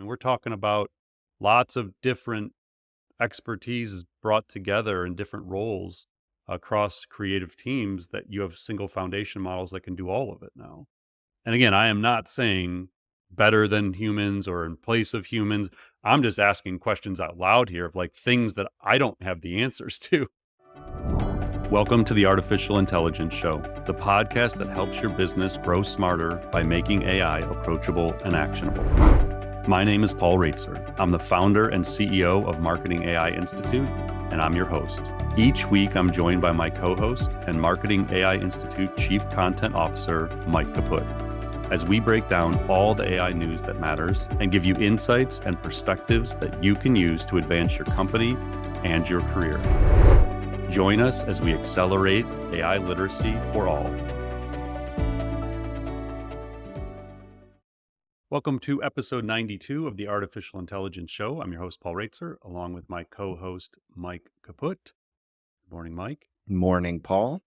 mean, we're talking about lots of different expertise is brought together in different roles across creative teams that you have single foundation models that can do all of it now. And again, I am not saying better than humans or in place of humans. I'm just asking questions out loud here of like things that I don't have the answers to. Welcome to the Artificial Intelligence Show, the podcast that helps your business grow smarter by making AI approachable and actionable. My name is Paul Raitzer. I'm the founder and CEO of Marketing AI Institute, and I'm your host. Each week, I'm joined by my co-host and Marketing AI Institute Chief Content Officer, Mike Kaput, as we break down all the AI news that matters and give you insights and perspectives that you can use to advance your company and your career. Join us as we accelerate AI literacy for all. Welcome to episode 92 of the Artificial Intelligence Show. I'm your host, Paul Raitzer, along with my co-host, Mike Kaput. Good morning, Mike. Morning, Paul.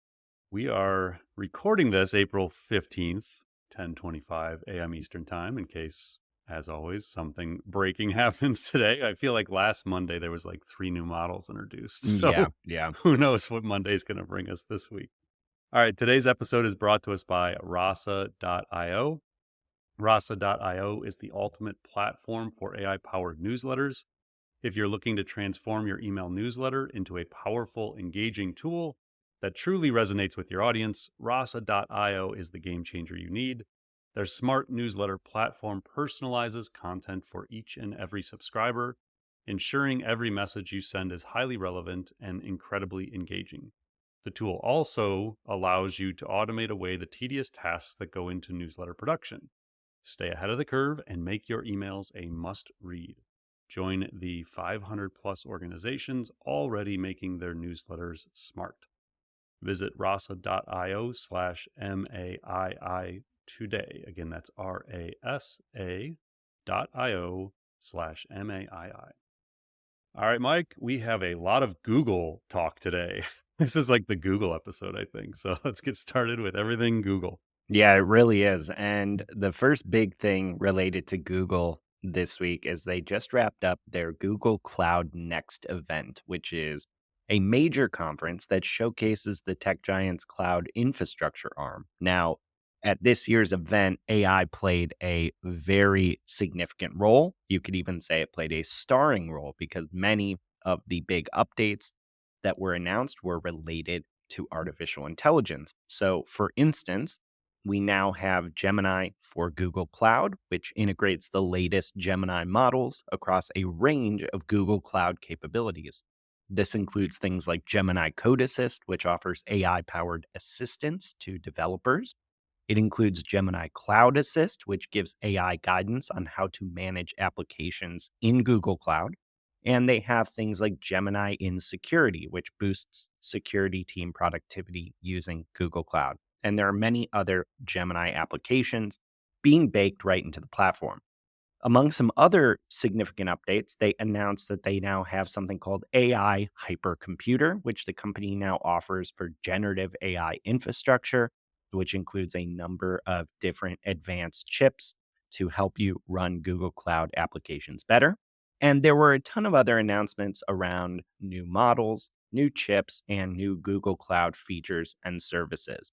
We are recording this April 15th, 10:25 a.m. Eastern Time, in case, as always, something breaking happens today. I feel like last Monday there was like 3 new models introduced. So Yeah. who knows what Monday is going to bring us this week. All right, today's episode is brought to us by Rasa.io. Rasa.io is the ultimate platform for AI-powered newsletters. If you're looking to transform your email newsletter into a powerful, engaging tool that truly resonates with your audience, Rasa.io is the game changer you need. Their smart newsletter platform personalizes content for each and every subscriber, ensuring every message you send is highly relevant and incredibly engaging. The tool also allows you to automate away the tedious tasks that go into newsletter production. Stay ahead of the curve and make your emails a must-read. Join the 500 plus organizations already making their newsletters smart. Visit rasa.io/MAII today. Again, that's rasa.io/MAII. All right, Mike, we have a lot of Google talk today. This is like the Google episode, I think. So let's get started with everything Google. Yeah, it really is. And the first big thing related to Google this week is they just wrapped up their Google Cloud Next event, which is a major conference that showcases the tech giant's cloud infrastructure arm. Now, at this year's event, AI played a very significant role. You could even say it played a starring role because many of the big updates that were announced were related to artificial intelligence. So, for instance, we now have Gemini for Google Cloud, which integrates the latest Gemini models across a range of Google Cloud capabilities. This includes things like Gemini Code Assist, which offers AI-powered assistance to developers. It includes Gemini Cloud Assist, which gives AI guidance on how to manage applications in Google Cloud. And they have things like Gemini in Security, which boosts security team productivity using Google Cloud. And there are many other Gemini applications being baked right into the platform. Among some other significant updates, they announced that they now have something called AI Hypercomputer, which the company now offers for generative AI infrastructure, which includes a number of different advanced chips to help you run Google Cloud applications better. And there were a ton of other announcements around new models, new chips, and new Google Cloud features and services.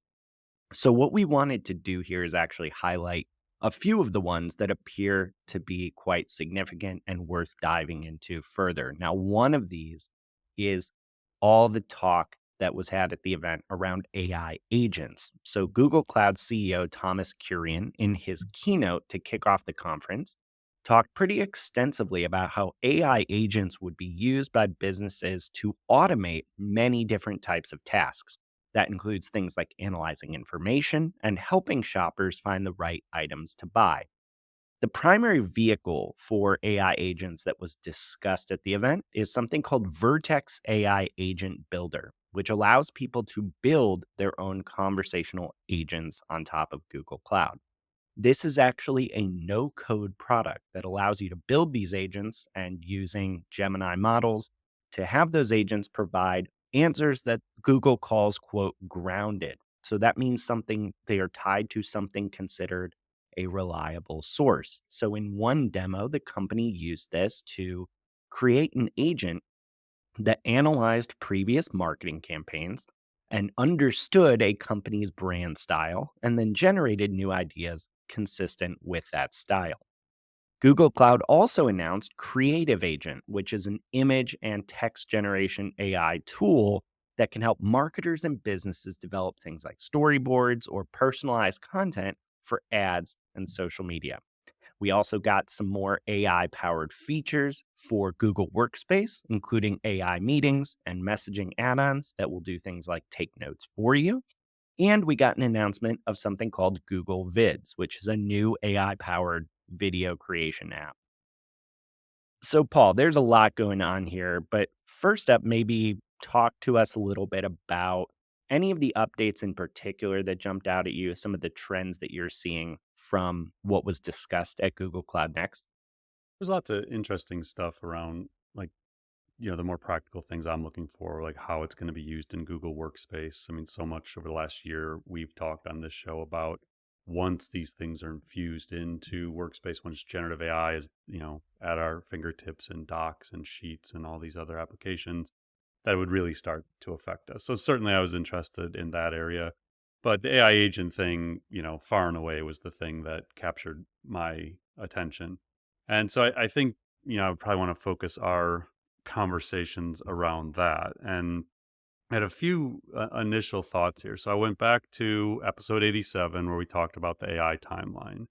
So, what we wanted to do here is actually highlight a few of the ones that appear to be quite significant and worth diving into further. Now, one of these is all the talk that was had at the event around AI agents. So, Google Cloud CEO Thomas Kurian, in his keynote to kick off the conference, talked pretty extensively about how AI agents would be used by businesses to automate many different types of tasks. That includes things like analyzing information and helping shoppers find the right items to buy. The primary vehicle for AI agents that was discussed at the event is something called Vertex AI Agent Builder, which allows people to build their own conversational agents on top of Google Cloud. This is actually a no-code product that allows you to build these agents and using Gemini models to have those agents provide answers that Google calls, quote, grounded. So that means they are tied to something considered a reliable source. So, in one demo, the company used this to create an agent that analyzed previous marketing campaigns and understood a company's brand style and then generated new ideas consistent with that style. Google Cloud also announced Creative Agent, which is an image and text generation AI tool that can help marketers and businesses develop things like storyboards or personalized content for ads and social media. We also got some more AI powered features for Google Workspace, including AI meetings and messaging add ons that will do things like take notes for you. And we got an announcement of something called Google Vids, which is a new AI powered video creation app. So, Paul, there's a lot going on here, but first up, maybe talk to us a little bit about any of the updates in particular that jumped out at you, some of the trends that you're seeing from what was discussed at Google Cloud Next. There's lots of interesting stuff around, like, the more practical things I'm looking for, like how it's going to be used in Google Workspace. I mean, so much over the last year we've talked on this show about once these things are infused into Workspace, once generative AI is, at our fingertips in Docs and Sheets and all these other applications, that would really start to affect us. So certainly I was interested in that area. But the AI agent thing, far and away was the thing that captured my attention. And so I think, I would probably want to focus our conversations around that. And I had a few initial thoughts here. So I went back to episode 87 where we talked about the AI timeline.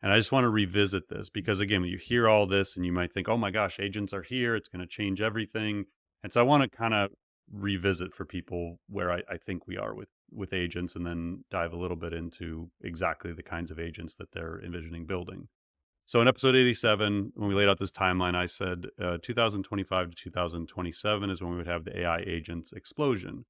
And I just want to revisit this because, again, when you hear all this and you might think, oh my gosh, agents are here, it's going to change everything. And so I want to kind of revisit for people where I think we are with agents and then dive a little bit into exactly the kinds of agents that they're envisioning building. So in episode 87, when we laid out this timeline, I said 2025 to 2027 is when we would have the AI agents explosion.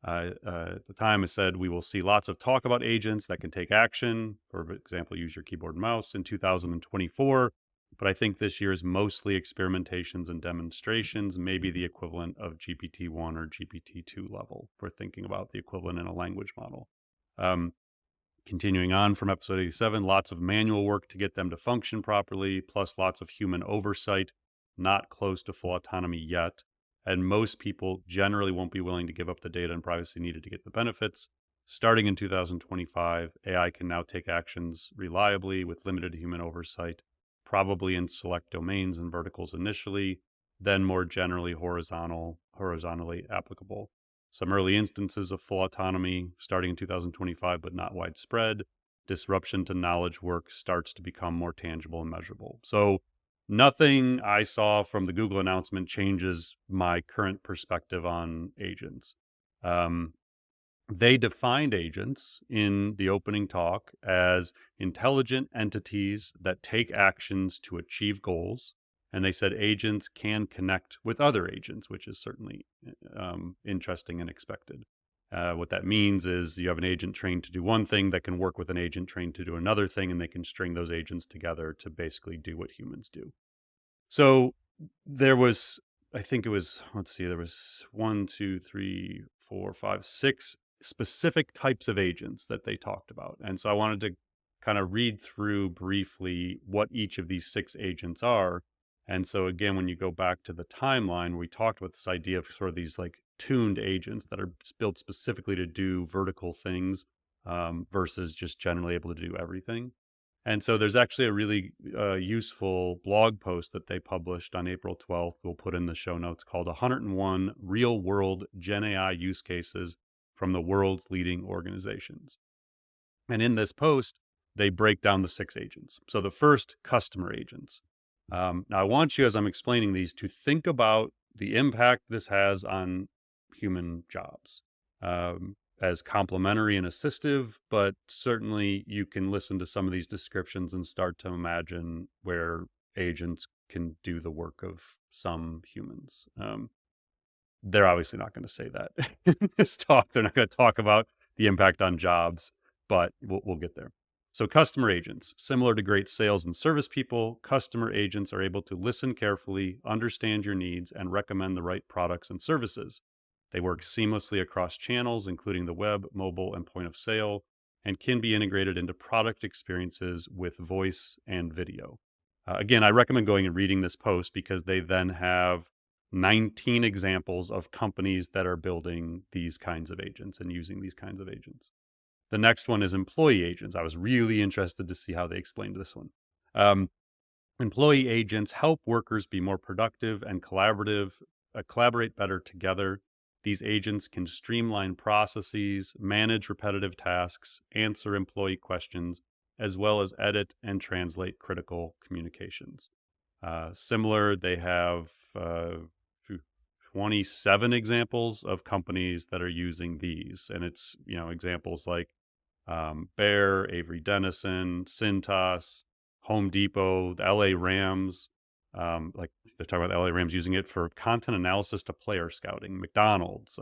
At the time, I said we will see lots of talk about agents that can take action. For example, use your keyboard and mouse in 2024. But I think this year is mostly experimentations and demonstrations, maybe the equivalent of GPT-1 or GPT-2 level for thinking about the equivalent in a language model. Um, Continuing on from episode 87, lots of manual work to get them to function properly, plus lots of human oversight, not close to full autonomy yet. And most people generally won't be willing to give up the data and privacy needed to get the benefits. Starting in 2025, AI can now take actions reliably with limited human oversight, probably in select domains and verticals initially, then more generally horizontally applicable. Some early instances of full autonomy starting in 2025, but not widespread. Disruption to knowledge work starts to become more tangible and measurable. So, nothing I saw from the Google announcement changes my current perspective on agents. Um, they defined agents in the opening talk as intelligent entities that take actions to achieve goals. And they said agents can connect with other agents, which is certainly interesting and expected. What that means is you have an agent trained to do one thing that can work with an agent trained to do another thing, and they can string those agents together to basically do what humans do. So there was, I think it was, let's see, there was one, two, three, four, five, six specific types of agents that they talked about. And so I wanted to kind of read through briefly what each of these six agents are. And so again, when you go back to the timeline, we talked about this idea of sort of these like tuned agents that are built specifically to do vertical things versus just generally able to do everything. And so there's actually a really useful blog post that they published on April 12th. We'll put in the show notes called 101 Real World Gen AI Use Cases from the World's Leading Organizations. And in this post, they break down the six agents. So the first, customer agents. Now, I want you, as I'm explaining these, to think about the impact this has on human jobs. As complementary and assistive, but certainly you can listen to some of these descriptions and start to imagine where agents can do the work of some humans. They're obviously not going to say that in this talk. They're not going to talk about the impact on jobs, but we'll get there. So customer agents, similar to great sales and service people, customer agents are able to listen carefully, understand your needs, and recommend the right products and services. They work seamlessly across channels, including the web, mobile, and point of sale, and can be integrated into product experiences with voice and video. Again, I recommend going and reading this post because they then have 19 examples of companies that are building these kinds of agents and using these kinds of agents. The next one is employee agents. I was really interested to see how they explained this one. Um, Employee agents help workers be more productive and collaborate better together. These agents can streamline processes, manage repetitive tasks, answer employee questions, as well as edit and translate critical communications. Similar, they have 27 examples of companies that are using these, and it's examples like Bear, Avery Dennison, Cintas, Home Depot, the LA Rams. Like they're talking about the LA Rams using it for content analysis to player scouting. McDonald's,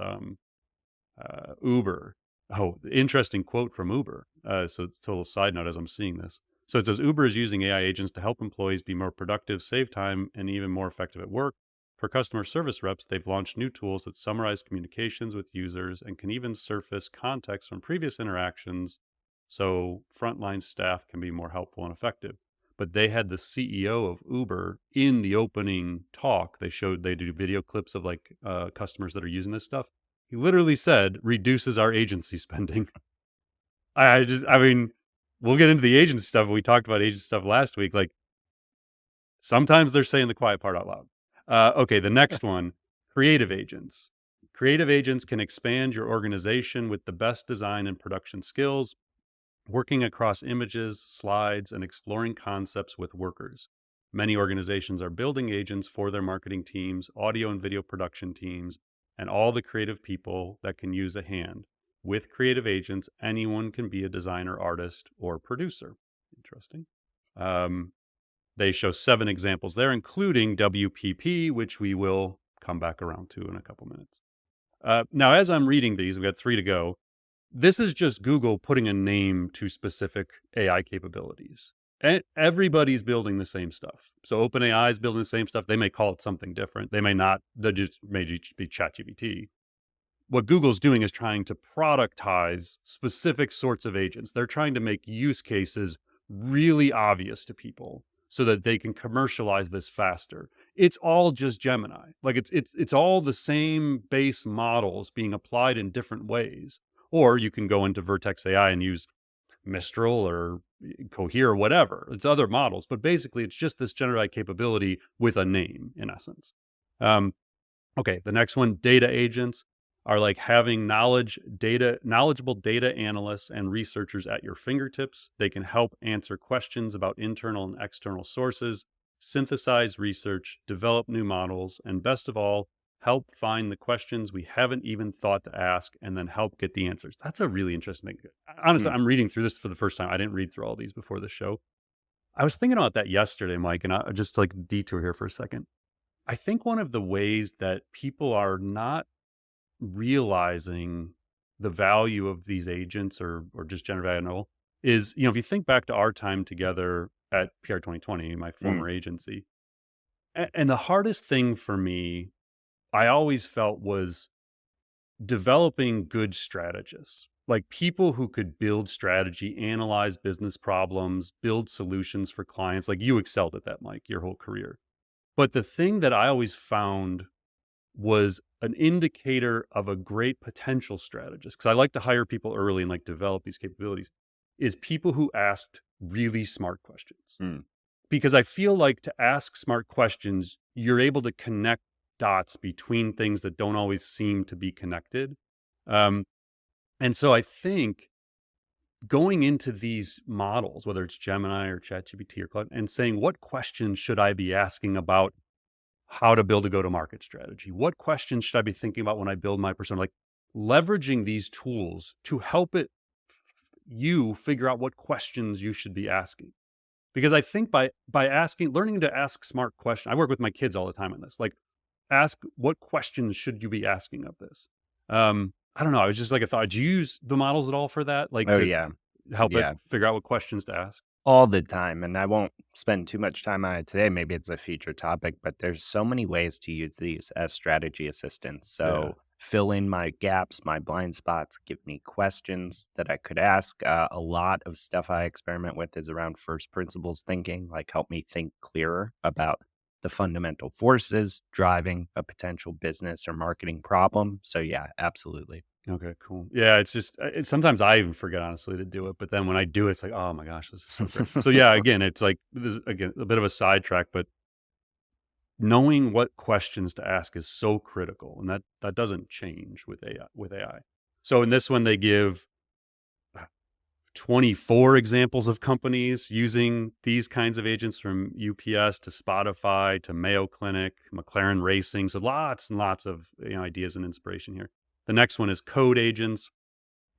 Uber. Oh, interesting quote from Uber. So it's a total side note as I'm seeing this. So it says Uber is using AI agents to help employees be more productive, save time, and even more effective at work. For customer service reps, they've launched new tools that summarize communications with users and can even surface context from previous interactions so frontline staff can be more helpful and effective. But they had the CEO of Uber in the opening talk. They do video clips of like customers that are using this stuff. He literally said, reduces our agency spending. I mean, we'll get into the agency stuff. We talked about agency stuff last week. Like sometimes they're saying the quiet part out loud. Okay, the next one, creative agents. Creative agents can expand your organization with the best design and production skills, working across images, slides, and exploring concepts with workers. Many organizations are building agents for their marketing teams, audio and video production teams, and all the creative people that can use a hand. With creative agents, anyone can be a designer, artist, or producer. Interesting. They show 7 examples there, including WPP, which we will come back around to in a couple minutes. Now, as I'm reading these, we've got 3 to go. This is just Google putting a name to specific AI capabilities. And everybody's building the same stuff. So OpenAI is building the same stuff. They may call it something different. They may not. They just may just be ChatGPT. What Google's doing is trying to productize specific sorts of agents. They're trying to make use cases really obvious to people so that they can commercialize this faster. It's all just Gemini. Like it's all the same base models being applied in different ways. Or you can go into Vertex AI and use Mistral or Cohere or whatever. It's other models, but basically it's just this generative capability with a name in essence. Okay, the next one, data agents are like having knowledgeable data analysts and researchers at your fingertips. They can help answer questions about internal and external sources, synthesize research, develop new models, and best of all, help find the questions we haven't even thought to ask and then help get the answers. That's a really interesting thing. Honestly, I'm reading through this for the first time. I didn't read through all these before the show. I was thinking about that yesterday, Mike, and I just like detour here for a second. I think one of the ways that people are not realizing the value of these agents or just generative AI is, if you think back to our time together at PR 2020, my Mm. former agency, and the hardest thing for me, I always felt was developing good strategists, like people who could build strategy, analyze business problems, build solutions for clients. Like you excelled at that, Mike, your whole career. But the thing that I always found was an indicator of a great potential strategist, because I like to hire people early and like develop these capabilities, is people who asked really smart questions. Mm. Because I feel like to ask smart questions, you're able to connect dots between things that don't always seem to be connected. Um, and so I think going into these models, whether it's Gemini or ChatGPT or Cloud, and saying, what questions should I be asking about how to build a go-to-market strategy? What questions should I be thinking about when I build my persona? Like leveraging these tools to help you figure out what questions you should be asking. Because I think by learning to ask smart questions, I work with my kids all the time on this. Like, ask what questions should you be asking of this? I don't know. It was just like a thought. Do you use the models at all for that? Like Oh, to yeah. help it Yeah. figure out what questions to ask? All the time, and I won't spend too much time on it today. Maybe it's a future topic, but there's so many ways to use these as strategy assistants. Yeah. So fill in my gaps, my blind spots, give me questions that I could ask. A lot of stuff I experiment with is around first principles thinking, like help me think clearer about the fundamental forces driving a potential business or marketing problem. So, yeah, absolutely. Okay, cool. Yeah, it's just sometimes I even forget honestly to do it, but then when I do, it's like, oh my gosh, this is so great. So yeah, again, it's like this is again a bit of a sidetrack, but knowing what questions to ask is so critical, and that doesn't change with AI. So in this one, they give 24 examples of companies using these kinds of agents, from UPS to Spotify to Mayo Clinic, McLaren Racing. So lots and lots of ideas and inspiration here. The next one is code agents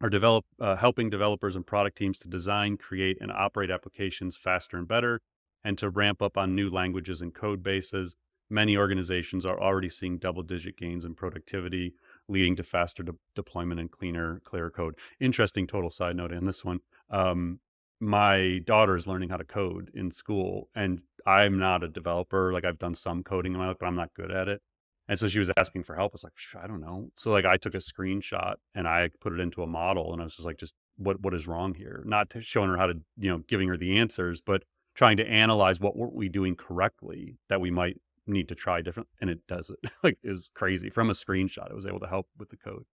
are helping developers and product teams to design, create, and operate applications faster and better, and to ramp up on new languages and code bases. Many organizations are already seeing double-digit gains in productivity, leading to faster deployment and clearer code. Interesting total side note in this one. Um, my daughter is learning how to code in school, and I'm not a developer. Like I've done some coding in my life, but I'm not good at it. And so she was asking for help. I was like, I don't know. So like I took a screenshot and I put it into a model, and I was just like, just what is wrong here? Not to showing her how to, giving her the answers, but trying to analyze what weren't we doing correctly that we might need to try different. And it does it. Like is crazy. From a screenshot, it was able to help with the code.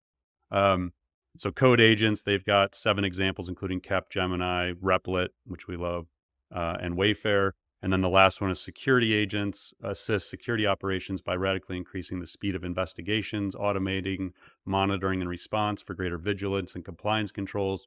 Um, so code agents, they've got 7 examples, including Gemini, Replit, which we love, and Wayfair. And then the last one is security agents assist security operations by radically increasing the speed of investigations, automating monitoring and response for greater vigilance and compliance controls.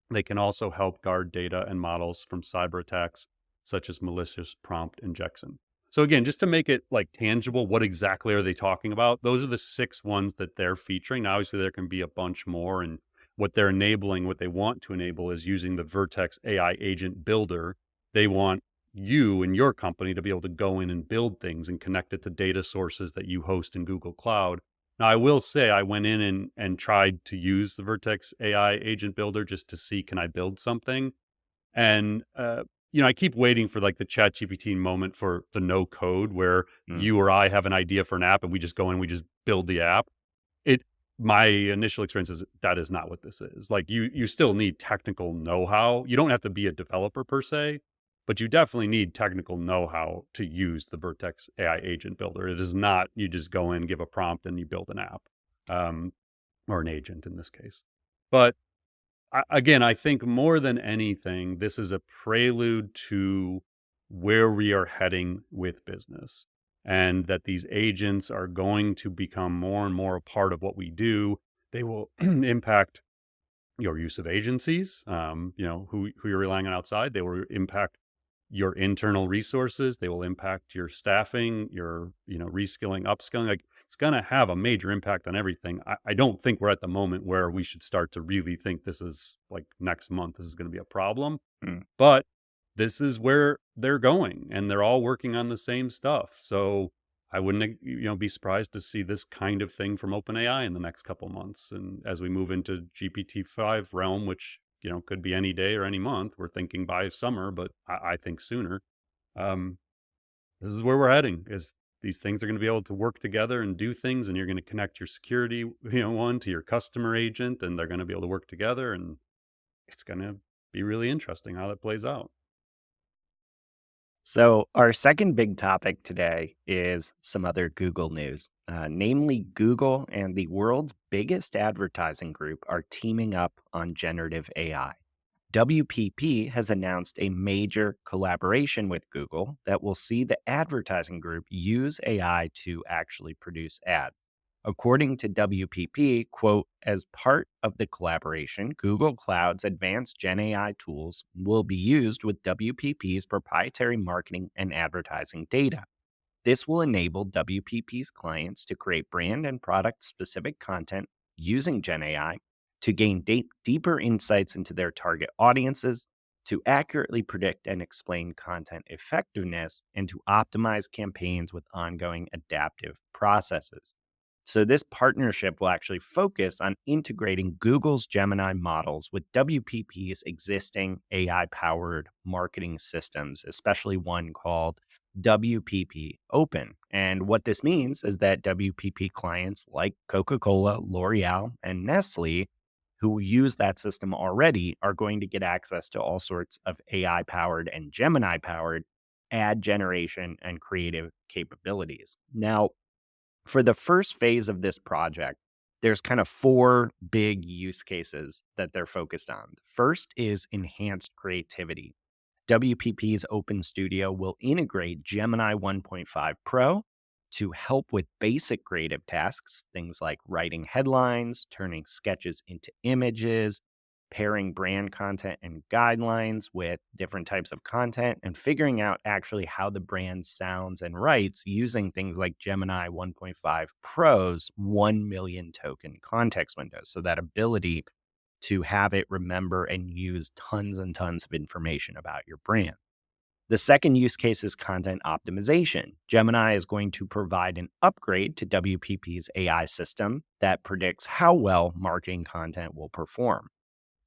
They can also help guard data and models from cyber attacks, such as malicious prompt injection. So again, just to make it like tangible, what exactly are they talking about? Those are the 6 ones that they're featuring. Now, obviously, there can be a bunch more, and what they're enabling, what they want to enable, is using the Vertex AI agent builder. They want you and your company to be able to go in and build things and connect it to data sources that you host in Google Cloud. Now, I will say I went in and tried to use the Vertex AI agent builder just to see, can I build something? And, I keep waiting for like the ChatGPT moment for the no code where Mm, you or I have an idea for an app and we just go in, we just build the app. It My initial experience is that is not what this is. Like you still need technical know-how. You don't have to be a developer per se, but you definitely need technical know-how to use the Vertex AI agent builder. It is not you just go in, give a prompt, and you build an app, um, or an agent in this case. But again, I think more than anything, this is a prelude to where we are heading with business, and that these agents are going to become more and more a part of what we do. They will impact your use of agencies, who you're relying on outside. They will impact your internal resources. They will impact your staffing, your, reskilling, upskilling. Like it's going to have a major impact on everything. I don't think we're at the moment where we should start to really think this is like next month, this is going to be a problem. mm. But this is where they're going, and they're all working on the same stuff. So I wouldn't, be surprised to see this kind of thing from OpenAI in the next couple months. And as we move into GPT-5 realm, which, could be any day or any month, we're thinking by summer, but I think sooner. Um, this is where we're heading. Is these things are going to be able to work together and do things, and you're going to connect your security, one to your customer agent, and they're going to be able to work together, and it's going to be really interesting how that plays out. So, our second big topic today is some other Google news. Namely, Google and the world's biggest advertising group are teaming up on generative AI. WPP has announced a major collaboration with Google that will see the advertising group use AI to actually produce ads. According to WPP, quote, as part of the collaboration, Google Cloud's advanced Gen AI tools will be used with WPP's proprietary marketing and advertising data. This will enable WPP's clients to create brand and product specific content using Gen AI to gain deeper insights into their target audiences, to accurately predict and explain content effectiveness, and to optimize campaigns with ongoing adaptive processes. So, this partnership will actually focus on integrating Google's Gemini models with WPP's existing AI powered marketing systems, especially one called WPP Open. And what this means is that WPP clients like Coca Cola, L'Oreal, and Nestle, who use that system already, are going to get access to all sorts of AI powered and Gemini powered ad generation and creative capabilities. Now, for the first phase of this project, there's kind of four big use cases that they're focused on. The first is enhanced creativity. WPP's Open Studio will integrate Gemini 1.5 Pro to help with basic creative tasks, things like writing headlines, turning sketches into images, pairing brand content and guidelines with different types of content, and figuring out actually how the brand sounds and writes using things like Gemini 1.5 Pro's 1 million token context windows. So that ability to have it remember and use tons and tons of information about your brand. The second use case is content optimization. Gemini is going to provide an upgrade to WPP's AI system that predicts how well marketing content will perform.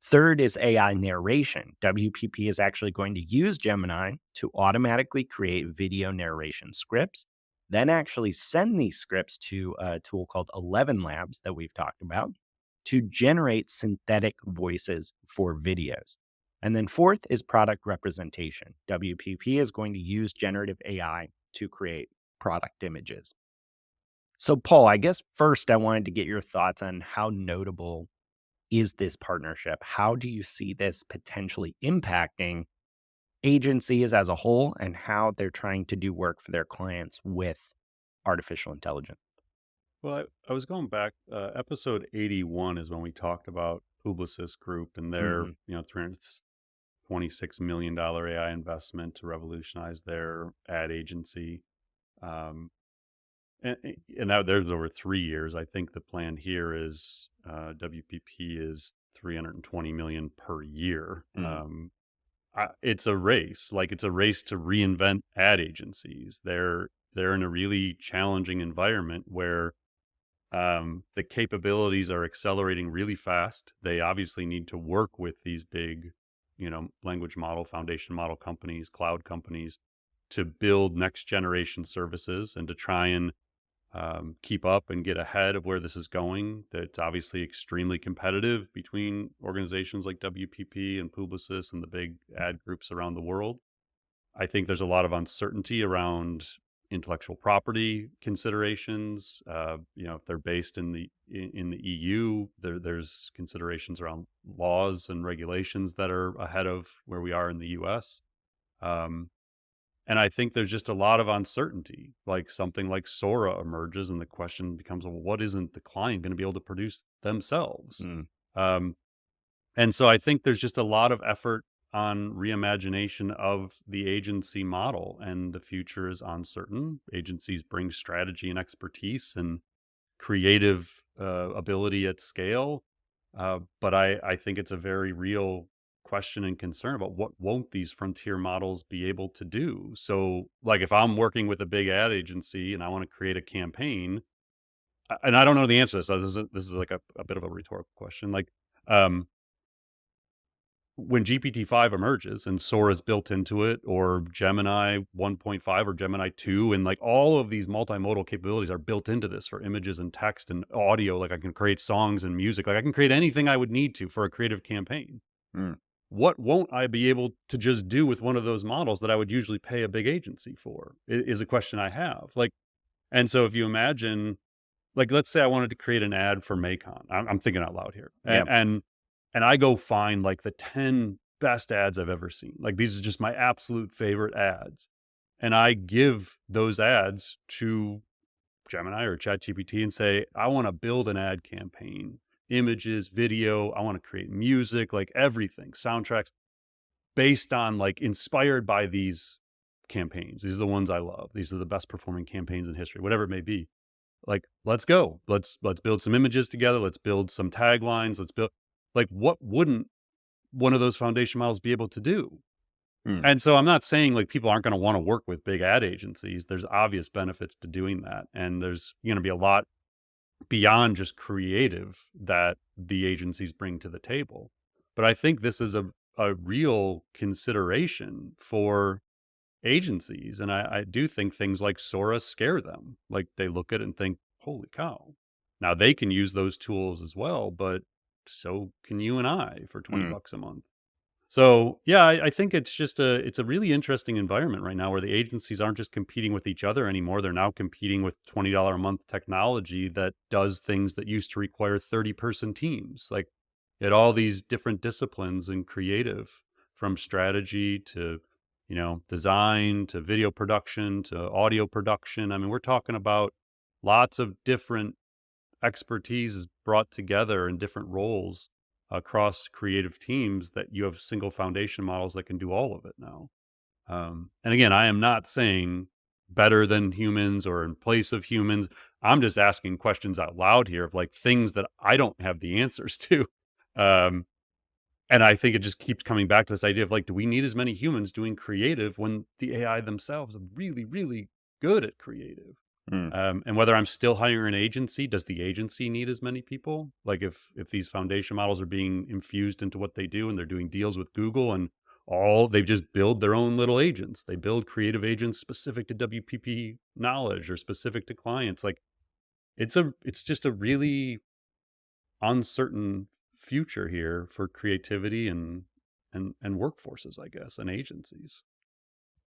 Third is AI narration. WPP is actually going to use Gemini to automatically create video narration scripts, then actually send these scripts to a tool called 11 Labs that we've talked about to generate synthetic voices for videos. And then fourth is product representation. WPP is going to use generative AI to create product images. So, Paul, I guess first I wanted to get your thoughts on how notable is this partnership? How do you see this potentially impacting agencies as a whole and how they're trying to do work for their clients with artificial intelligence? Well, I was going back. Episode 81 is when we talked about Publicis Group and their, Hmm. $326 million AI investment to revolutionize their ad agency. Um, and now there's over 3 years. I think the plan here is WPP is 320 million per year. Mm. It's a race. Like it's a race to reinvent ad agencies. They're in a really challenging environment where the capabilities are accelerating really fast. They obviously need to work with these big, language model, foundation model companies, cloud companies to build next generation services and to try and keep up and get ahead of where this is going. That's obviously extremely competitive between organizations like WPP and Publicis and the big ad groups around the world. I think there's a lot of uncertainty around intellectual property considerations. If they're based in the EU, there's considerations around laws and regulations that are ahead of where we are in the US. Um, and I think there's just a lot of uncertainty. Like something like Sora emerges, and the question becomes, well, what isn't the client going to be able to produce themselves? Mm. Um, and so I think there's just a lot of effort on reimagination of the agency model, and the future is uncertain. Agencies bring strategy and expertise and creative ability at scale. But I think it's a very real question and concern about what won't these frontier models be able to do. So, like, if I'm working with a big ad agency and I want to create a campaign, and I don't know the answer to this, so this is like a bit of a rhetorical question. Like, um, when GPT-5 emerges and Sora is built into it, or Gemini 1.5 or Gemini 2, and like all of these multimodal capabilities are built into this for images and text and audio, like I can create songs and music, like I can create anything I would need to for a creative campaign. Mm. What won't I be able to just do with one of those models that I would usually pay a big agency for is a question I have. Like, and so if you imagine, like, let's say I wanted to create an ad for Macon. I'm thinking out loud here, Yeah. and I go find like the 10 best ads I've ever seen. Like these are just my absolute favorite ads, and I give those ads to Gemini or ChatGPT and say, I want to build an ad campaign, images, video. I want to create music, like everything, soundtracks based on like inspired by these campaigns. These are the ones I love. These are the best performing campaigns in history, whatever it may be. Like, let's go. Let's build some images together. Let's build some taglines. Let's build, like, what wouldn't one of those foundation models be able to do? Mm. And so I'm not saying like people aren't going to want to work with big ad agencies. There's obvious benefits to doing that. And there's going to be a lot beyond just creative that the agencies bring to the table. But I think this is a real consideration for agencies. And I do think things like Sora scare them. Like they look at it and think, holy cow. Now they can use those tools as well, but so can you and I for 20 Mm, bucks a month. So yeah, I think it's a really interesting environment right now where the agencies aren't just competing with each other anymore. They're now competing with $20 a month technology that does things that used to require 30-person teams. Like at all these different disciplines and creative, from strategy to design to video production to audio production. I mean, we're talking about lots of different expertise is brought together in different roles across creative teams that you have single foundation models that can do all of it now. And again, I am not saying better than humans or in place of humans. I'm just asking questions out loud here of like things that I don't have the answers to. Um, and I think it just keeps coming back to this idea of like, do we need as many humans doing creative when the AI themselves are really, really good at creative? mm. And whether I'm still hiring an agency, does the agency need as many people? Like if these foundation models are being infused into what they do and they're doing deals with Google and all they just build their own little agents. They build creative agents specific to WPP knowledge or specific to clients. Like it's just a really uncertain future here for creativity and workforces, I guess, and agencies.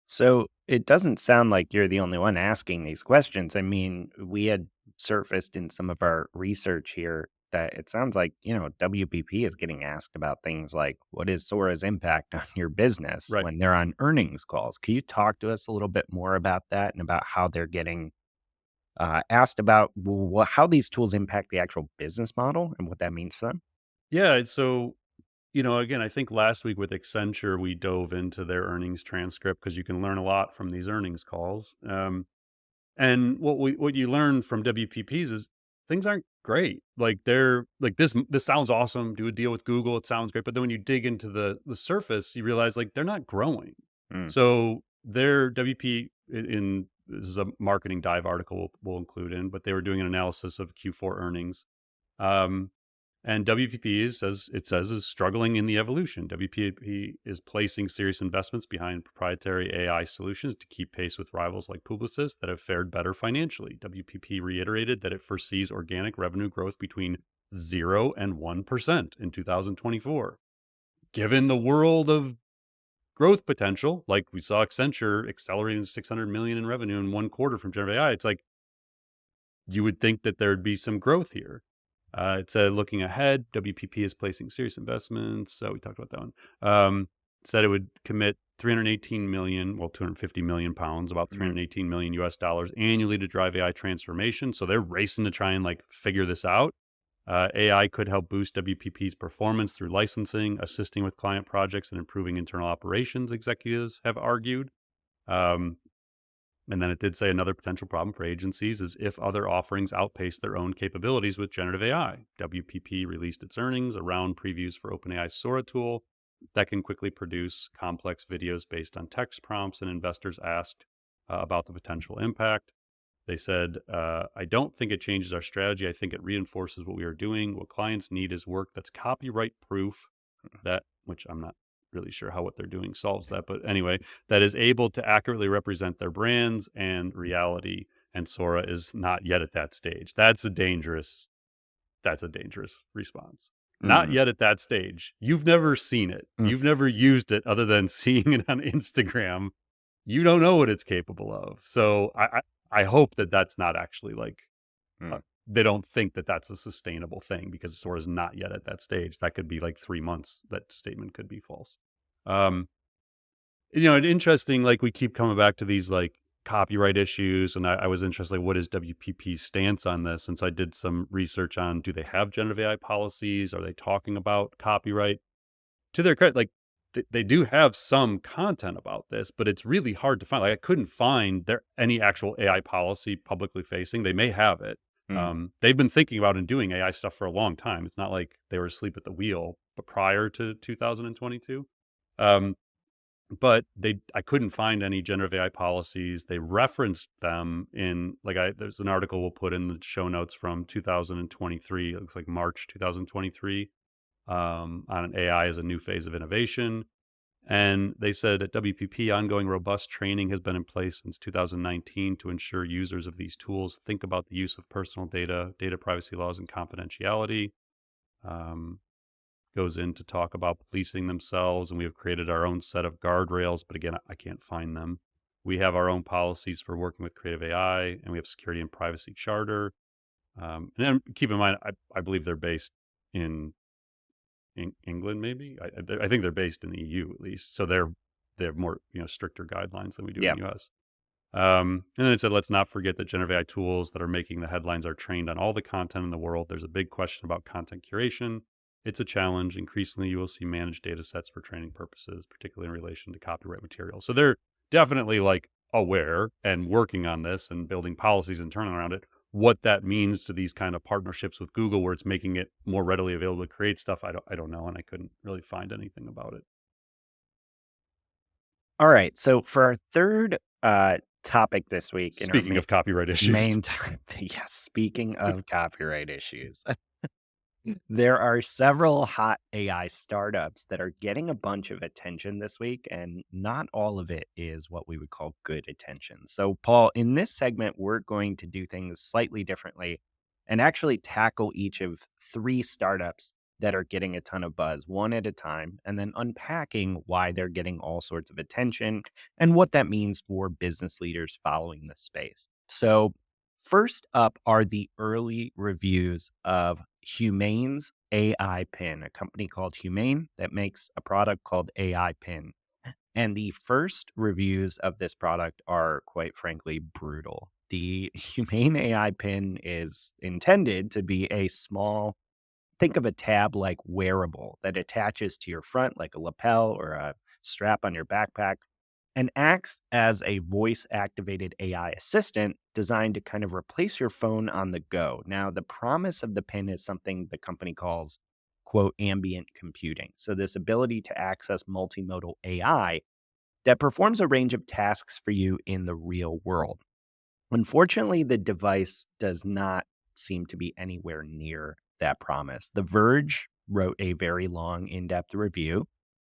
So it doesn't sound like you're the only one asking these questions. I mean, we had surfaced in some of our research here that it sounds like, WPP is getting asked about things like what is Sora's impact on your business Right. when they're on earnings calls. Can you talk to us a little bit more about that and about how they're getting asked about how these tools impact the actual business model and what that means for them? Yeah. So again, I think last week with Accenture, we dove into their earnings transcript because you can learn a lot from these earnings calls. And what you learn from WPPs is things aren't great. Like they're like this sounds awesome. Do a deal with Google, it sounds great. But then when you dig into the surface, you realize like they're not growing. Mm, So their WP in this is a marketing dive article we'll include in, but they were doing an analysis of Q4 earnings. Um, and WPP is struggling in the evolution. WPP is placing serious investments behind proprietary AI solutions to keep pace with rivals like Publicis that have fared better financially. WPP reiterated that it foresees organic revenue growth between 0 and 1% in 2024. Given the world of growth potential, like we saw Accenture accelerating 600 million in revenue in one quarter from generative AI, it's like you would think that there'd be some growth here. It said looking ahead, WPP is placing serious investments. So we talked about that one. Said it would commit 318 million, well, 250 million pounds, about mm, 318 million US dollars annually to drive AI transformation. So they're racing to try and like figure this out. AI could help boost WPP's performance through licensing, assisting with client projects, and improving internal operations, executives have argued. Um, and then it did say another potential problem for agencies is if other offerings outpace their own capabilities with generative AI. WPP released its earnings around previews for OpenAI's Sora tool that can quickly produce complex videos based on text prompts, and investors asked about the potential impact. They said, I don't think it changes our strategy. I think it reinforces what we are doing. What clients need is work that's copyright proof, that, which I'm not really sure how what they're doing solves that. But anyway, that is able to accurately represent their brands and reality. And Sora is not yet at that stage. That's a dangerous response. Not mm, yet at that stage. You've never seen it. mm, You've never used it other than seeing it on Instagram. You don't know what it's capable of. So I hope that that's not actually like uh, mm. they don't think that that's a sustainable thing because Sora is not yet at that stage. That could be like 3 months. That statement could be false. Um, interesting. Like we keep coming back to these like copyright issues, and I was interested. Like, what is WPP's stance on this? And so I did some research on do they have generative AI policies? Are they talking about copyright? To their credit, like they do have some content about this, but it's really hard to find. Like I couldn't find there any actual AI policy publicly facing. They may have it. Mm. They've been thinking about and doing AI stuff for a long time. It's not like they were asleep at the wheel, but prior to 2022. Um, but I couldn't find any generative AI policies. They referenced them in there's an article we'll put in the show notes from 2023. It looks like March 2023 on an AI as a new phase of innovation. And they said at WPP, ongoing robust training has been in place since 2019 to ensure users of these tools think about the use of personal data, data privacy laws, and confidentiality. Um, Goes in to talk about policing themselves, and we have created our own set of guardrails, but again, I can't find them. We have our own policies for working with creative AI, and we have security and privacy charter. And then keep in mind, I believe they're based in England, maybe. I think they're based in the EU at least, so they have more stricter guidelines than we do in Yeah. the US. And then it said, let's not forget that generative AI tools that are making the headlines are trained on all the content in the world. There's a big question about content curation. It's a challenge. Increasingly, you will see managed data sets for training purposes, particularly in relation to copyright material. So they're definitely like aware and working on this and building policies and turning around it. What that means to these kind of partnerships with Google, where it's making it more readily available to create stuff, I don't know, and I couldn't really find anything about it. All right. So for our third topic this week in our Speaking of copyright issues, main time, yes, speaking of copyright issues, there are several hot AI startups that are getting a bunch of attention this week, and not all of it is what we would call good attention. So, Paul, in this segment, we're going to do things slightly differently and actually tackle each of three startups that are getting a ton of buzz, one at a time, and then unpacking why they're getting all sorts of attention and what that means for business leaders following the space. So, first up are the early reviews of Humane's AI Pin, a company called Humane that makes a product called AI Pin. And the first reviews of this product are, quite frankly, brutal. The Humane AI Pin is intended to be a small, think of a tab like wearable that attaches to your front like a lapel or a strap on your backpack and acts as a voice activated AI assistant designed to kind of replace your phone on the go. Now, the promise of the pin is something the company calls, quote, ambient computing. So, this ability to access multimodal AI that performs a range of tasks for you in the real world. Unfortunately, the device does not seem to be anywhere near that promise. The Verge wrote a very long, in depth review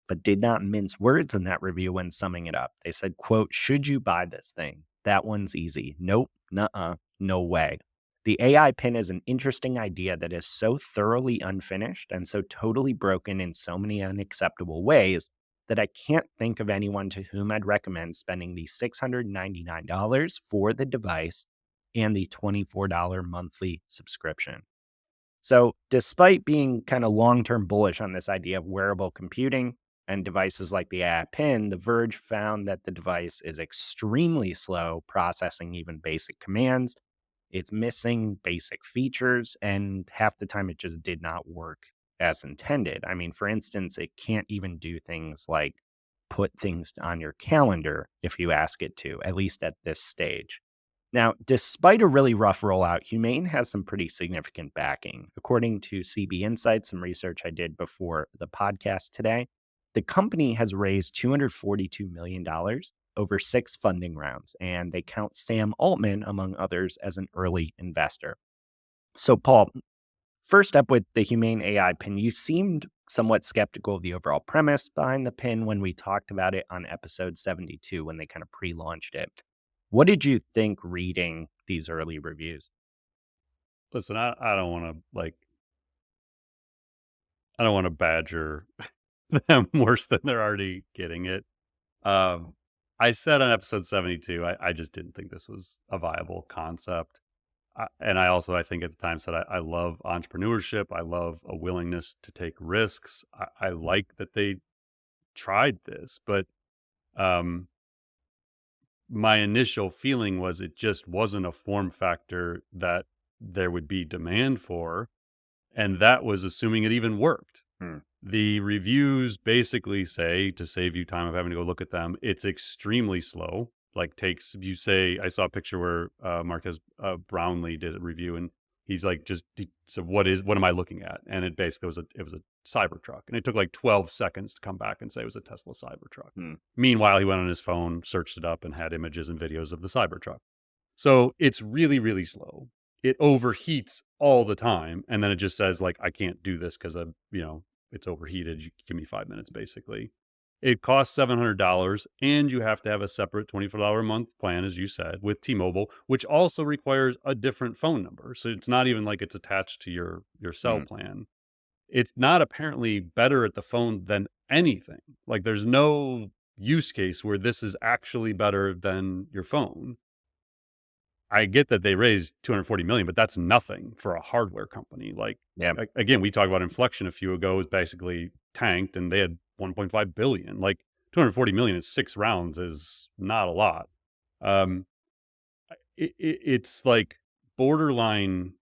but did not mince words in that review when summing it up. They said, quote, should you buy this thing? That one's easy. Nope, nuh-uh, no way. The AI pin is an interesting idea that is so thoroughly unfinished and so totally broken in so many unacceptable ways that I can't think of anyone to whom I'd recommend spending the $699 for the device and the $24 monthly subscription. So, despite being kind of long term bullish on this idea of wearable computing and devices like the AI Pin, The Verge found that the device is extremely slow processing even basic commands. It's missing basic features, and half the time it just did not work as intended. I mean, for instance, it can't even do things like put things on your calendar if you ask it to, at least at this stage. Now, despite a really rough rollout, Humane has some pretty significant backing. According to CB Insights, some research I did before the podcast today, the company has raised $242 million dollars over six funding rounds, and they count Sam Altman, among others, as an early investor. So, Paul, first up with the Humane AI pin, you seemed somewhat skeptical of the overall premise behind the pin when we talked about it on episode 72 when they kind of pre launched it. What did you think reading these early reviews? listen, I don't want to I don't want to badger them worse than they're already getting it. Um, I said on episode 72, I just didn't think this was a viable concept. And I think at the time said I love entrepreneurship. I love a willingness to take risks. I like that they tried this, but um, my initial feeling was it just wasn't a form factor that there would be demand for. And that was assuming it even worked. Hmm. The reviews basically say, to save you time of having to go look at them, it's extremely slow. Like takes you say, I saw a picture where Marquez Brownlee did a review, and he's like, just he said, what am I looking at? And it basically was a Cybertruck, and it took like 12 seconds to come back and say it was a Tesla Cybertruck. Hmm. Meanwhile, he went on his phone, searched it up, and had images and videos of the Cybertruck. So it's really, really slow. It overheats all the time, and then it just says like, I can't do this because it's overheated. You give me 5 minutes, basically. It costs $700, and you have to have a separate $24 a month plan, as you said, with T-Mobile, which also requires a different phone number. So it's not even like it's attached to your cell Mm, plan. It's not apparently better at the phone than anything. Like, there's no use case where this is actually better than your phone. I get that they raised 240 million, but that's nothing for a hardware company. Like, yeah. again, we talked about Inflection a few ago, is basically tanked, and they had 1.5 billion. Like, 240 million in 6 rounds is not a lot. Um, it's like borderline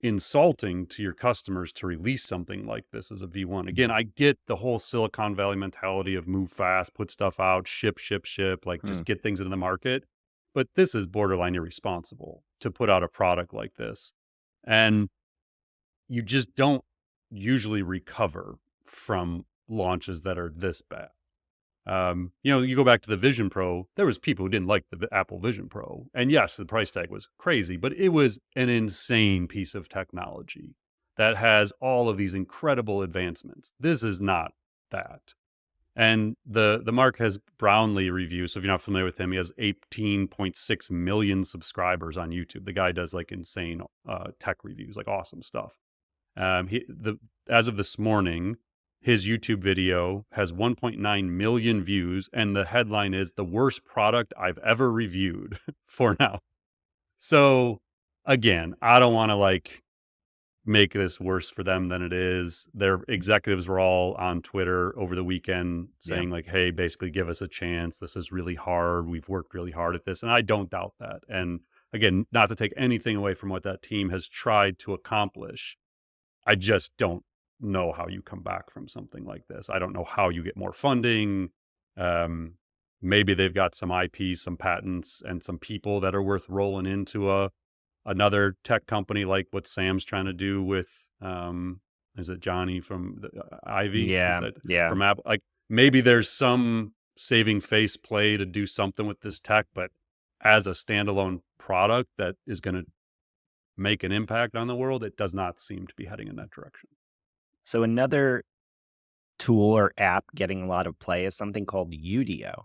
insulting to your customers to release something like this as a V1. Again, I get the whole Silicon Valley mentality of move fast, put stuff out, ship, ship, ship, like Hmm. just get things into the market. But this is borderline irresponsible to put out a product like this. And you just don't usually recover from launches that are this bad. You go back to the Vision Pro, there was people who didn't like the Apple Vision Pro. And yes, the price tag was crazy, but it was an insane piece of technology that has all of these incredible advancements. This is not that. And the Mark has Brownlee review. So if you're not familiar with him, he has 18.6 million subscribers on YouTube. The guy does like insane tech reviews, like awesome stuff. As of this morning, his YouTube video has 1.9 million views, and the headline is "The worst product I've ever reviewed" for now. So again, I don't want to like make this worse for them than it is. Their executives were all on Twitter over the weekend Yeah. saying like, "Hey, basically give us a chance. This is really hard. We've worked really hard at this." And I don't doubt that. And again, not to take anything away from what that team has tried to accomplish, I just don't know how you come back from something like this. I don't know how you get more funding. Um, Maybe they've got some IP, some patents, and some people that are worth rolling into another tech company like what Sam's trying to do with is it Johnny from Ivy? Is Yeah. that Yeah. from Apple? Like, maybe there's some saving face play to do something with this tech, but as a standalone product that is going to make an impact on the world, it does not seem to be heading in that direction. So another tool or app getting a lot of play is something called Udio.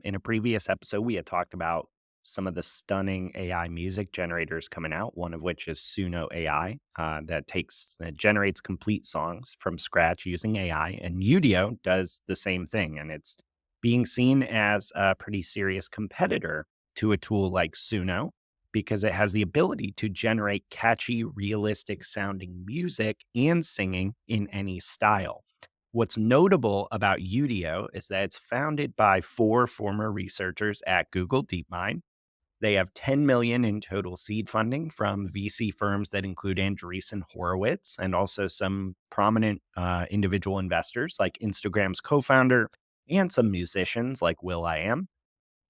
In a previous episode, we had talked about some of the stunning AI music generators coming out. One of which is Suno AI, that generates complete songs from scratch using AI, and Udio does the same thing. And it's being seen as a pretty serious competitor to a tool like Suno because it has the ability to generate catchy, realistic sounding music and singing in any style. What's notable about Udio is that it's founded by four former researchers at Google DeepMind. They have 10 million in total seed funding from VC firms that include Andreessen Horowitz and also some prominent individual investors like Instagram's co-founder and some musicians like Will.i.am.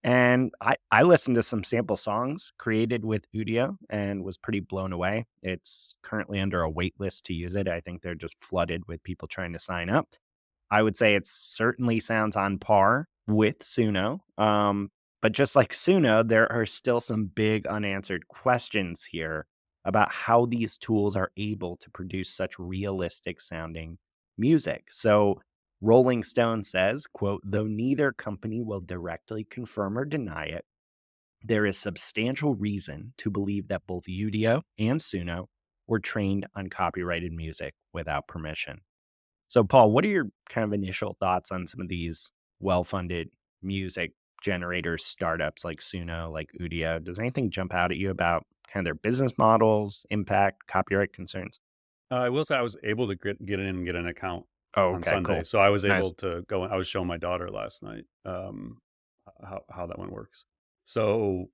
And I listened to some sample songs created with Udio and was pretty blown away. It's currently under a wait list to use it. I think they're just flooded with people trying to sign up. I would say it certainly sounds on par with Suno. But just like Suno, there are still some big unanswered questions here about how these tools are able to produce such realistic sounding music. So Rolling Stone says, quote, though neither company will directly confirm or deny it, there is substantial reason to believe that both Udio and Suno were trained on copyrighted music without permission. So, Paul, what are your kind of initial thoughts on some of these well-funded music generators, startups like Suno, like Udio? Does anything jump out at you about kind of their business models, impact, copyright concerns? I will say I was able to get in and get an account Oh, on okay, Sunday, cool. so I was Nice. able to go. I was showing my daughter last night how that one works. So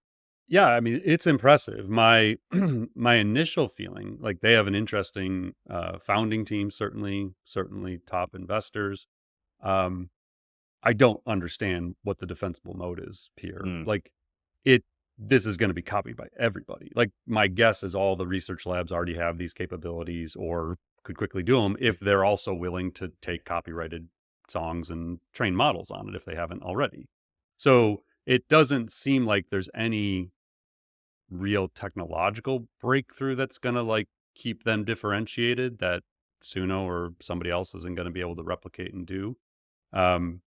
yeah, I mean it's impressive. My my initial feeling, like they have an interesting founding team, certainly top investors. Um, I don't understand what the defensible mode is here. Mm, Like it this is going to be copied by everybody. Like my guess is all the research labs already have these capabilities or could quickly do them if they're also willing to take copyrighted songs and train models on it if they haven't already. So it doesn't seem like there's any real technological breakthrough that's going to like keep them differentiated that Suno or somebody else isn't going to be able to replicate and do.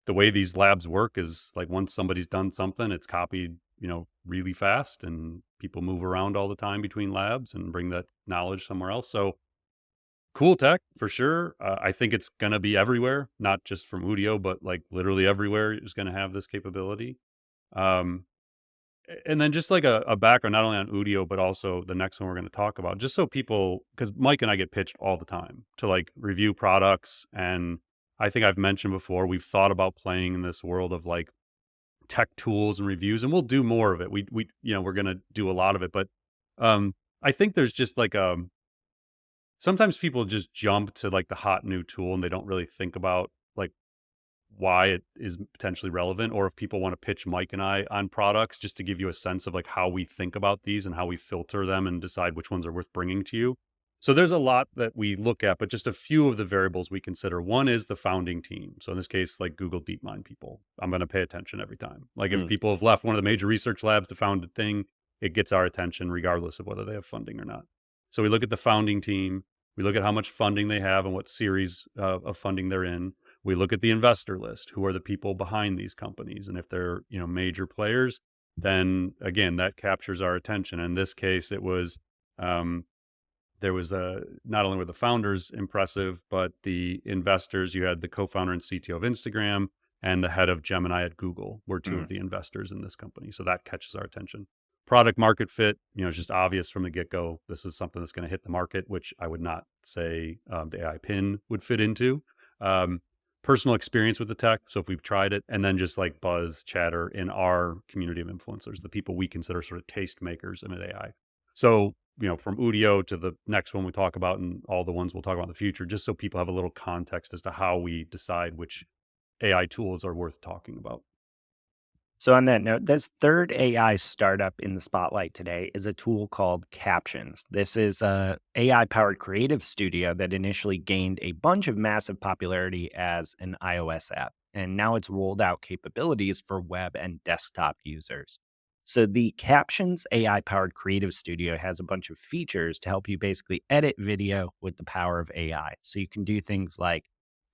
the way these labs work is like once somebody's done something, it's copied, really fast, and people move around all the time between labs and bring that knowledge somewhere else. So cool tech for sure. I think it's going to be everywhere, not just from Udio, but like literally everywhere is going to have this capability. Um, and then just like a background, not only on Udio, but also the next one we're going to talk about, just so people, because Mike and I get pitched all the time to like review products. And I think I've mentioned before, we've thought about playing in this world of like tech tools and reviews, and we'll do more of it. We're going to do a lot of it. But I think there's just like, sometimes people just jump to like the hot new tool and they don't really think about like why it is potentially relevant, or if people want to pitch Mike and I on products, just to give you a sense of like how we think about these and how we filter them and decide which ones are worth bringing to you. So there's a lot that we look at, but just a few of the variables we consider. One is the founding team. So in this case, like Google DeepMind people, I'm going to pay attention every time. Like if Mm. people have left one of the major research labs to found a thing, it gets our attention regardless of whether they have funding or not. So we look at the founding team. We look at how much funding they have and what series of funding they're in. We look at the investor list. Who are the people behind these companies? And if they're, major players, then again, that captures our attention. In this case, it was, there was not only were the founders impressive, but the investors. You had the co-founder and CTO of Instagram and the head of Gemini at Google were two Mm. of the investors in this company. So that catches our attention. Product market fit, it's just obvious from the get-go. This is something that's going to hit the market, which I would not say the AI pin would fit into. Um, Personal experience with the tech. So if we've tried it, and then just like buzz chatter in our community of influencers, the people we consider sort of taste makers in AI. So, from Udio to the next one we talk about and all the ones we'll talk about in the future, just so people have a little context as to how we decide which AI tools are worth talking about. So, on that note, this third AI startup in the spotlight today is a tool called Captions. This is a AI powered creative studio that initially gained a bunch of massive popularity as an iOS app, and now it's rolled out capabilities for web and desktop users. So, the Captions AI powered creative studio has a bunch of features to help you basically edit video with the power of AI. So, you can do things like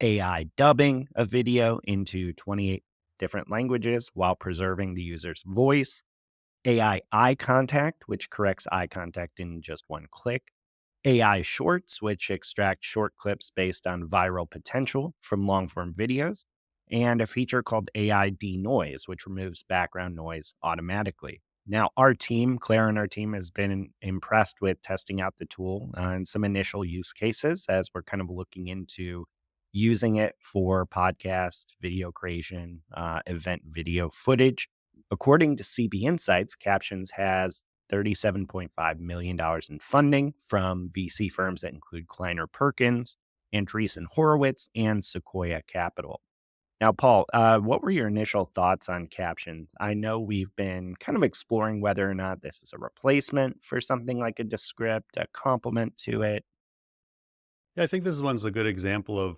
AI dubbing a video into 28 different languages while preserving the user's voice, AI eye contact, which corrects eye contact in just one click, AI shorts, which extract short clips based on viral potential from long form videos, and a feature called AI denoise, which removes background noise automatically. Now, Claire and our team has been impressed with testing out the tool and some initial use cases as we're kind of looking into using it for podcast, video creation, event video footage. According to CB Insights, Captions has $37.5 million in funding from VC firms that include Kleiner Perkins, Andreessen Horowitz, and Sequoia Capital. Now, Paul, what were your initial thoughts on Captions? I know we've been kind of exploring whether or not this is a replacement for something like a Descript, a complement to it. Yeah, I think this one's a good example of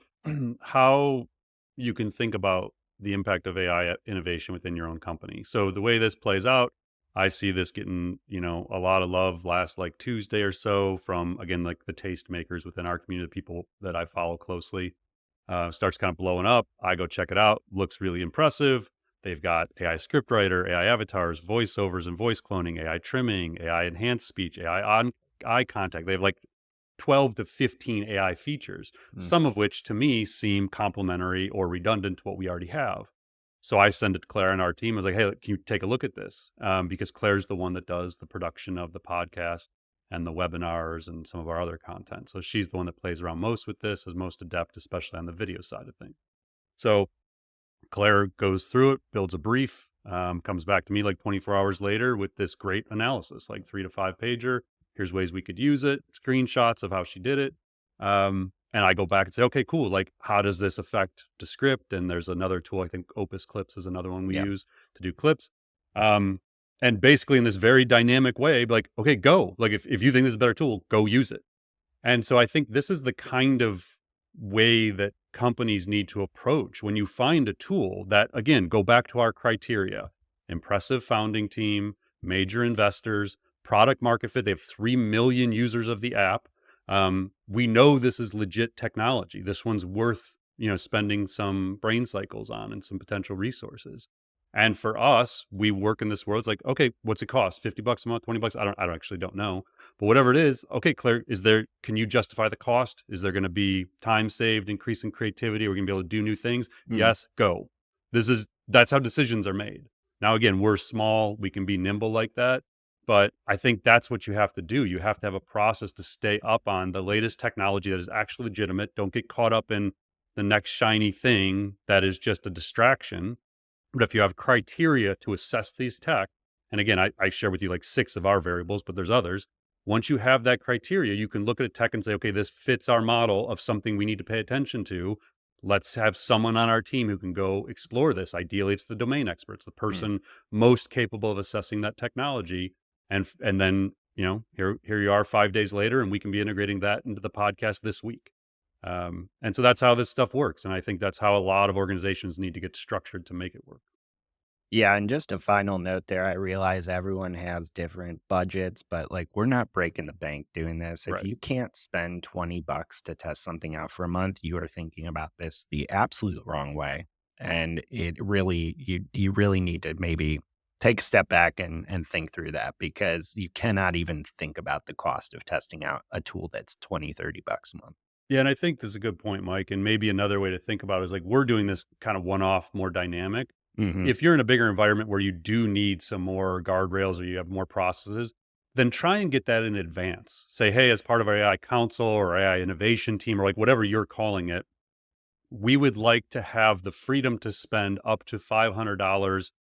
how you can think about the impact of AI innovation within your own company. So the way this plays out, I see this getting, a lot of love last like Tuesday or so from, again, like the taste makers within our community, the people that I follow closely. Starts kind of blowing up. I go check it out. Looks really impressive. They've got AI scriptwriter, AI avatars, voiceovers and voice cloning, AI trimming, AI enhanced speech, AI on eye contact. They have like 12 to 15 AI features, Mm. some of which to me seem complementary or redundant to what we already have. So I send it to Claire and our team. I was like, hey, can you take a look at this? Because Claire's the one that does the production of the podcast and the webinars and some of our other content. So she's the one that plays around most with this, is most adept, especially on the video side of things. So Claire goes through it, builds a brief, comes back to me like 24 hours later with this great analysis, like 3 to 5 pager. Here's ways we could use it, screenshots of how she did it. And I go back and say, okay, cool. Like, how does this affect Descript? And there's another tool, I think Opus Clips is another one we Yeah. use to do clips. And basically, in this very dynamic way, like, okay, go. Like, if you think this is a better tool, go use it. And so I think this is the kind of way that companies need to approach when you find a tool that, again, go back to our criteria: impressive founding team, major investors, product market fit. They have 3 million users of the app. We know this is legit technology. This one's worth spending some brain cycles on and some potential resources. And for us, we work in this world. It's like, okay, what's it cost? $50 a month, $20? I don't actually don't know. But whatever it is, okay, Claire, can you justify the cost? Is there going to be time saved, increase in creativity? Are we going to be able to do new things? Mm. Yes, go. That's how decisions are made. Now, again, we're small. We can be nimble like that. But I think that's what you have to do. You have to have a process to stay up on the latest technology that is actually legitimate. Don't get caught up in the next shiny thing that is just a distraction. But if you have criteria to assess these tech, and again, I share with you like 6 of our variables, but there's others. Once you have that criteria, you can look at a tech and say, okay, this fits our model of something we need to pay attention to. Let's have someone on our team who can go explore this. Ideally, it's the domain experts, the Mm. person most capable of assessing that technology. And then, here you are 5 days later, and we can be integrating that into the podcast this week. And so that's how this stuff works. And I think that's how a lot of organizations need to get structured to make it work. Yeah, and just a final note there, I realize everyone has different budgets, but like we're not breaking the bank doing this. If Right. you can't spend $20 to test something out for a month, you are thinking about this the absolute wrong way. And it really you really need to maybe take a step back and think through that because you cannot even think about the cost of testing out a tool that's 20, $30 a month. Yeah, and I think this is a good point, Mike. And maybe another way to think about it is like we're doing this kind of one-off, more dynamic. Hmm. If you're in a bigger environment where you do need some more guardrails or you have more processes, then try and get that in advance. Say, hey, as part of our AI council or AI innovation team or like whatever you're calling it, we would like to have the freedom to spend up to $500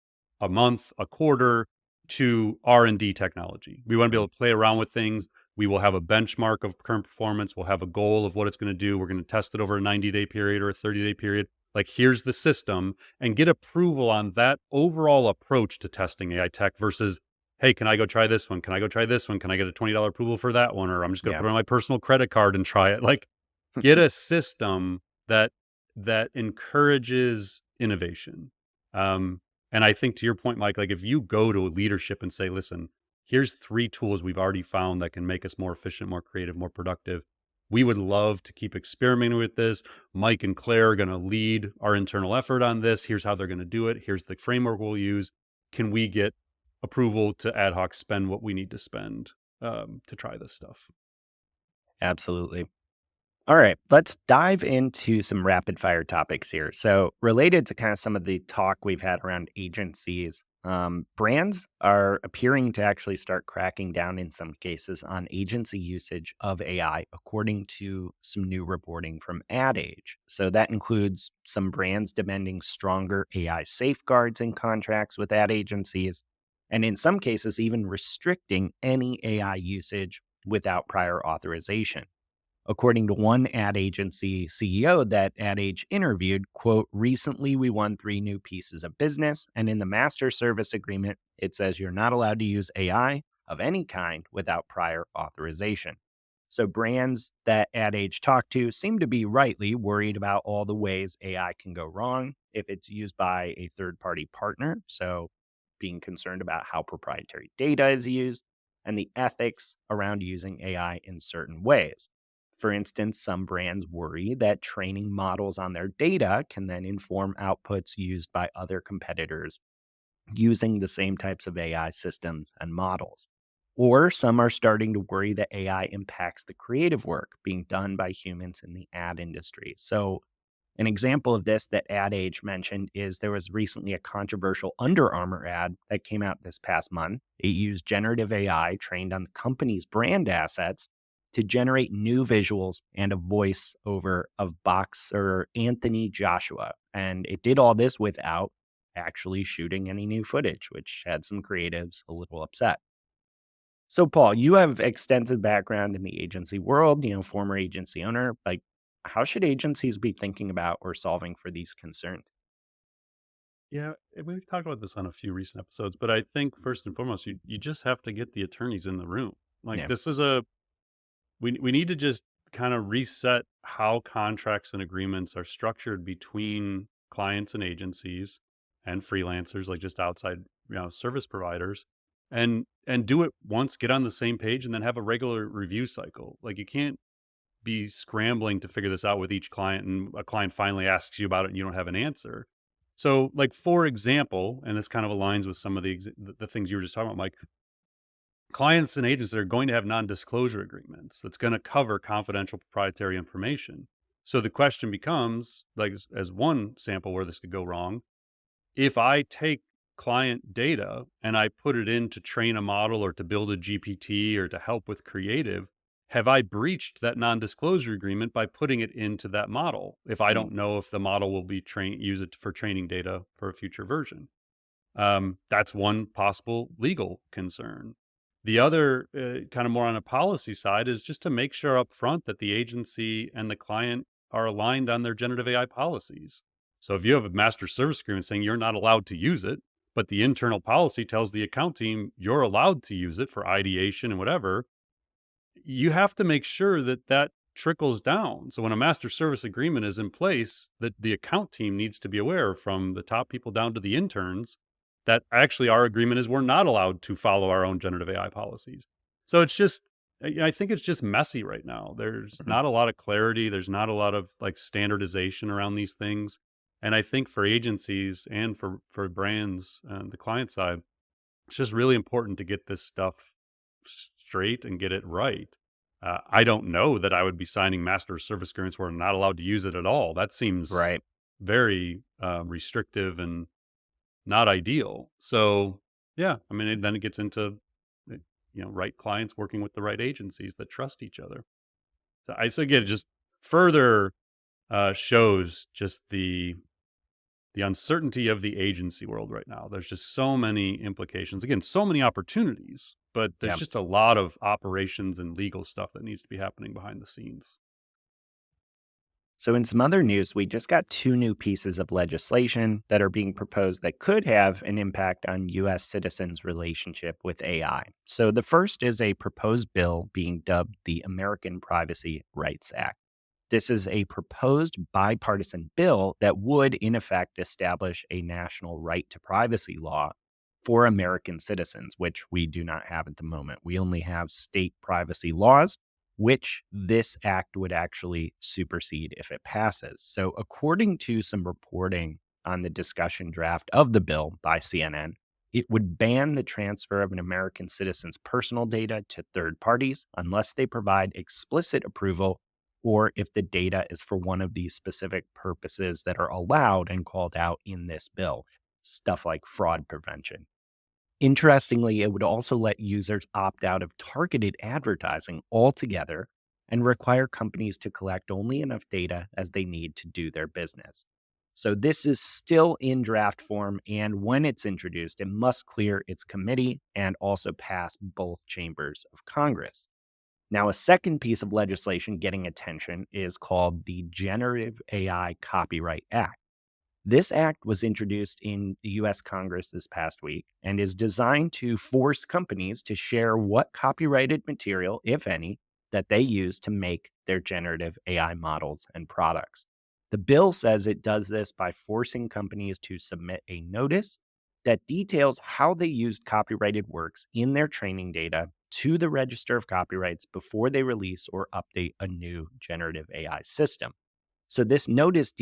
a month, a quarter to R&D technology. We want to be able to play around with things. We will have a benchmark of current performance. We'll have a goal of what it's going to do. We're going to test it over a 90-day period or a 30-day period. Like, here's the system, and get approval on that overall approach to testing AI tech versus, hey, can I go try this one? Can I go try this one? Can I get a $20 approval for that one? Or I'm just going to Yeah. put it on my personal credit card and try it. Like, get a system that encourages innovation. Um, and I think to your point, Mike, like if you go to leadership and say, listen, here's 3 tools we've already found that can make us more efficient, more creative, more productive. We would love to keep experimenting with this. Mike and Claire are going to lead our internal effort on this. Here's how they're going to do it. Here's the framework we'll use. Can we get approval to ad hoc spend what we need to spend to try this stuff? Absolutely. All right, let's dive into some rapid fire topics here. So, related to kind of some of the talk we've had around agencies, brands are appearing to actually start cracking down in some cases on agency usage of AI, according to some new reporting from Ad Age. So, that includes some brands demanding stronger AI safeguards in contracts with ad agencies, and in some cases, even restricting any AI usage without prior authorization. According to one ad agency CEO that Ad Age interviewed, quote, recently we won 3 new pieces of business. And in the master service agreement, it says you're not allowed to use AI of any kind without prior authorization. So brands that Ad Age talked to seem to be rightly worried about all the ways AI can go wrong if it's used by a third party partner. So being concerned about how proprietary data is used and the ethics around using AI in certain ways. For instance, some brands worry that training models on their data can then inform outputs used by other competitors using the same types of AI systems and models. Or some are starting to worry that AI impacts the creative work being done by humans in the ad industry. So, an example of this that Ad Age mentioned is there was recently a controversial Under Armour ad that came out this past month. It used generative AI trained on the company's brand assets to generate new visuals and a voiceover of boxer Anthony Joshua. And it did all this without actually shooting any new footage, which had some creatives a little upset. So, Paul, you have extensive background in the agency world, former agency owner. Like, how should agencies be thinking about or solving for these concerns? Yeah, we've talked about this on a few recent episodes, but I think first and foremost, you just have to get the attorneys in the room. Like Yeah. this is a we need to just kind of reset how contracts and agreements are structured between clients and agencies and freelancers, like just outside, service providers, and do it once, get on the same page, and then have a regular review cycle. Like you can't be scrambling to figure this out with each client, and a client finally asks you about it and you don't have an answer. So, like, for example, and this kind of aligns with some of the things you were just talking about, Mike, clients and agents are going to have non-disclosure agreements that's going to cover confidential proprietary information. So the question becomes, like, as one sample where this could go wrong, if I take client data and I put it in to train a model or to build a GPT or to help with creative, have I breached that non-disclosure agreement by putting it into that model if I Mm, don't know if the model will be use it for training data for a future version? That's one possible legal concern. The other, kind of more on a policy side, is just to make sure up front that the agency and the client are aligned on their generative AI policies. So if you have a master service agreement saying you're not allowed to use it, but the internal policy tells the account team you're allowed to use it for ideation and whatever, you have to make sure that that trickles down. So when a master service agreement is in place, that the account team needs to be aware, from the top people down to the interns, that actually our agreement is we're not allowed to follow our own generative AI policies. So it's just, I think it's just messy right now. There's mhm. not a lot of clarity. There's not a lot of like standardization around these things. And I think for agencies and for brands on the client side, it's just really important to get this stuff straight and get it right. I don't know that I would be signing master service agreements where I'm not allowed to use it at all. That seems Right. very restrictive and not ideal. So, yeah, I mean, then it gets into uh, right clients working with the right agencies that trust each other. So I so again, it just further shows just the uncertainty of the agency world right now. There's just so many implications. Again, so many opportunities, but there's Yeah. just a lot of operations and legal stuff that needs to be happening behind the scenes. So, in some other news, we just got two new pieces of legislation that are being proposed that could have an impact on US citizens' relationship with AI. So, the first is a proposed bill being dubbed the American Privacy Rights Act. This is a proposed bipartisan bill that would, in effect, establish a national right to privacy law for American citizens, which we do not have at the moment. We only have state privacy laws, which this act would actually supersede if it passes. So, according to some reporting on the discussion draft of the bill by CNN, it would ban the transfer of an American citizen's personal data to third parties unless they provide explicit approval or if the data is for one of these specific purposes that are allowed and called out in this bill, stuff like fraud prevention. Interestingly, it would also let users opt out of targeted advertising altogether and require companies to collect only enough data as they need to do their business. So, this is still in draft form, and when it's introduced, it must clear its committee and also pass both chambers of Congress. Now, a second piece of legislation getting attention is called the Generative AI Copyright Act. This act was introduced in the US Congress this past week and is designed to force companies to share what copyrighted material, if any, that they use to make their generative AI models and products. The bill says it does this by forcing companies to submit a notice that details how they used copyrighted works in their training data to the Register of Copyrights before they release or update a new generative AI system. So this notice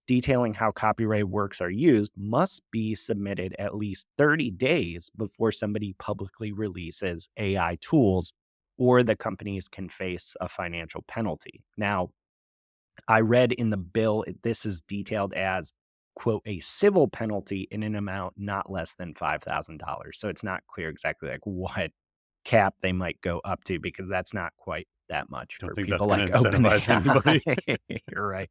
detailing how copyright works are used must be submitted at least 30 days before somebody publicly releases AI tools or the companies can face a financial penalty. Now, I read in the bill, this is detailed as, quote, a civil penalty in an amount not less than $5,000. So it's not clear exactly like what cap they might go up to because that's not quite that much Don't for think that's people going like to incentivize anybody. OpenAI. You're right.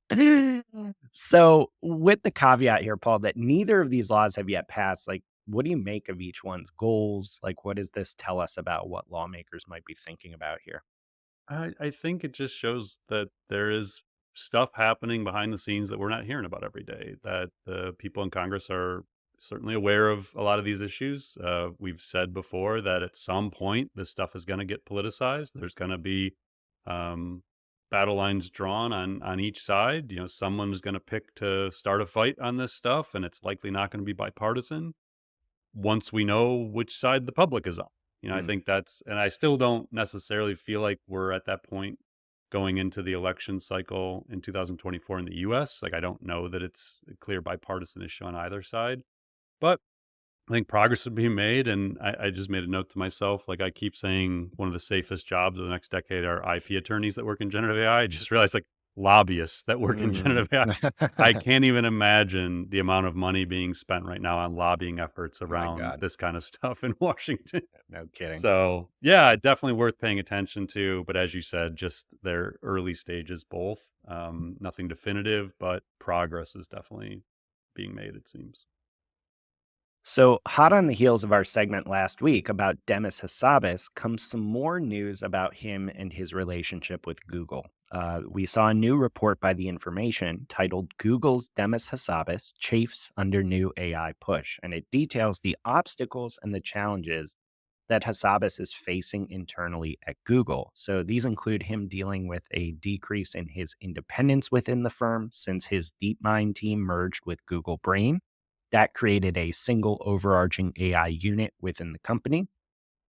So, with the caveat here, Paul, that neither of these laws have yet passed, like, what do you make of each one's goals? Like, what does this tell us about what lawmakers might be thinking about here? I think it just shows that there is stuff happening behind the scenes that we're not hearing about every day, that the people in Congress are certainly aware of a lot of these issues. We've said before that at some point this stuff is going to get politicized. There's going to be um, battle lines drawn on each side. Someone's going to pick to start a fight on this stuff, and it's likely not going to be bipartisan once we know which side the public is on. I Mm, think that's, and I still don't necessarily feel like we're at that point going into the election cycle in 2024 in the US. Like, I don't know that it's a clear bipartisan issue on either side, but I think progress is being made. And I just made a note to myself, like I keep saying, one of the safest jobs of the next decade are IP attorneys that work in generative AI. I just realized, like, lobbyists that work in Mm. generative AI. I can't even imagine the amount of money being spent right now on lobbying efforts Oh my around god. this kind of stuff in Washington. No kidding. So, yeah, definitely worth paying attention to. But as you said, just their early stages, both. Nothing definitive, but progress is definitely being made, it seems. So, hot on the heels of our segment last week about Demis Hassabis comes some more news about him and his relationship with Google. We saw a new report by The Information titled Google's Demis Hassabis Chafes Under New AI Push, and it details the obstacles and the challenges that Hassabis is facing internally at Google. So, these include him dealing with a decrease in his independence within the firm since his DeepMind team merged with Google Brain. That created a single overarching AI unit within the company.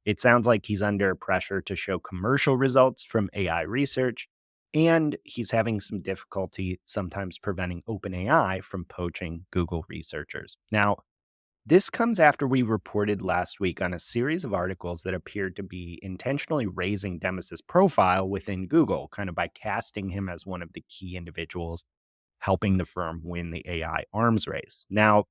It sounds like he's under pressure to show commercial results from AI research, and he's having some difficulty sometimes preventing OpenAI from poaching Google researchers. Now, this comes after we reported last week on a series of articles that appeared to be intentionally raising Demis's profile within Google, kind of by casting him as one of the key individuals helping the firm win the AI arms race. Now,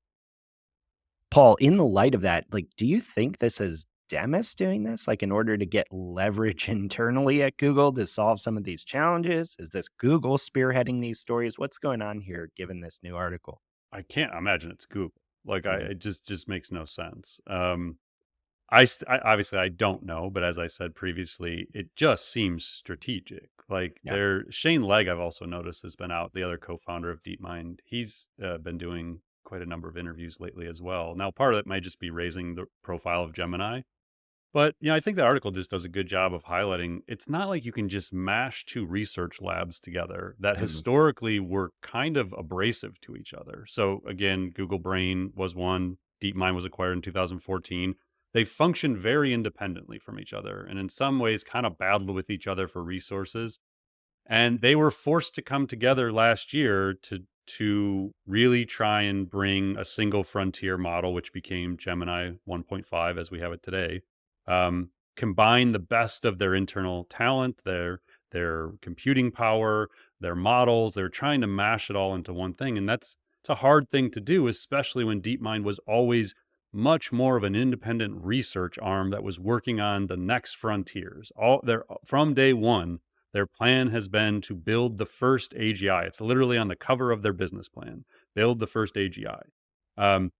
Paul, in the light of that, like, do you think this is Demis doing this, like, in order to get leverage internally at Google to solve some of these challenges? Is this Google spearheading these stories? What's going on here, given this new article? I can't imagine it's Google. Like, Mm, it just makes no sense. I obviously I don't know, but as I said previously, it just seems strategic. Like, yeah. there, Shane Legg, I've also noticed, has been out. The other co-founder of DeepMind, he's been doing quite a number of interviews lately as well. Now, part of it might just be raising the profile of Gemini, but I think the article just does a good job of highlighting it's not like you can just mash two research labs together that Mm, historically were kind of abrasive to each other. So again, Google Brain was one, DeepMind was acquired in 2014. They function very independently from each other and in some ways kind of battled with each other for resources. And they were forced to come together last year to really try and bring a single frontier model, which became Gemini 1.5 as we have it today. Combine the best of their internal talent, their computing power, their models. They're trying to mash it all into one thing, and it's a hard thing to do, especially when DeepMind was always much more of an independent research arm that was working on the next frontiers. All there from day one, their plan has been to build the first AGI. It's literally on the cover of their business plan. Build the first AGI. Um,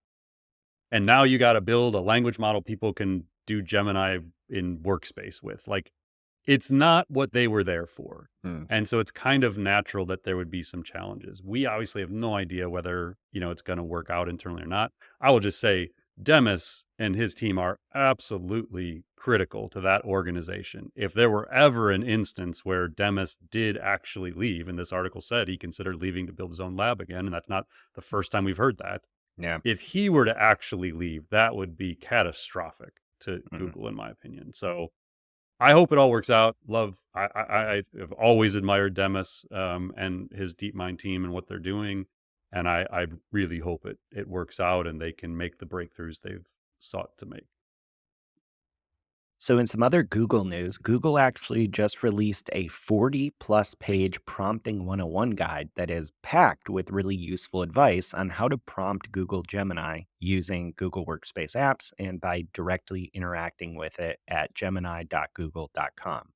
and now you got to build a language model people can do Gemini in Workspace with. Like, it's not what they were there for. mm. And so it's kind of natural that there would be some challenges. We obviously have no idea whether, it's going to work out internally or not. I will just say Demis and his team are absolutely critical to that organization. If there were ever an instance where Demis did actually leave, and this article said he considered leaving to build his own lab again, and that's not the first time we've heard that. Yeah. If he were to actually leave, that would be catastrophic to Mm. Google, in my opinion. So I hope it all works out. I have always admired Demis and his DeepMind team and what they're doing, and I really hope it works out and they can make the breakthroughs they've sought to make. So, in some other Google news, Google actually just released a 40 plus page prompting 101 guide that is packed with really useful advice on how to prompt Google Gemini using Google Workspace apps and by directly interacting with it at gemini.google.com.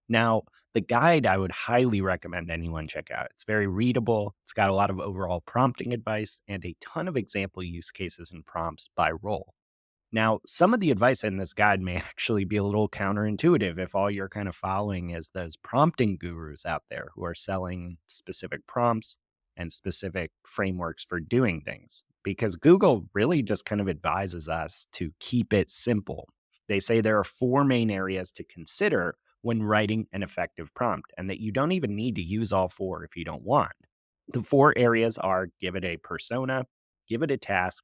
Now, the guide I would highly recommend anyone check out. It's very readable, it's got a lot of overall prompting advice, and a ton of example use cases and prompts by role. Now, some of the advice in this guide may actually be a little counterintuitive if all you're kind of following is those prompting gurus out there who are selling specific prompts and specific frameworks for doing things. Because Google really just kind of advises us to keep it simple. They say there are four main areas to consider when writing an effective prompt, and that you don't even need to use all four if you don't want. The four areas are: give it a persona, give it a task,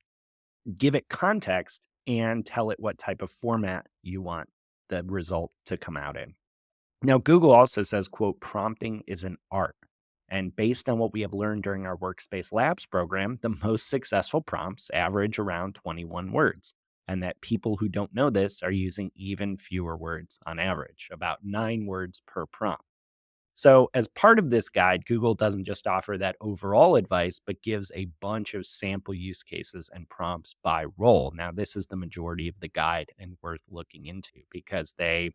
give it context, and tell it what type of format you want the result to come out in. Now, Google also says, quote, prompting is an art. And based on what we have learned during our Workspace Labs program, the most successful prompts average around 21 words. And that people who don't know this are using even fewer words on average, about 9 words per prompt. So, as part of this guide, Google doesn't just offer that overall advice, but gives a bunch of sample use cases and prompts by role. Now, this is the majority of the guide and worth looking into because they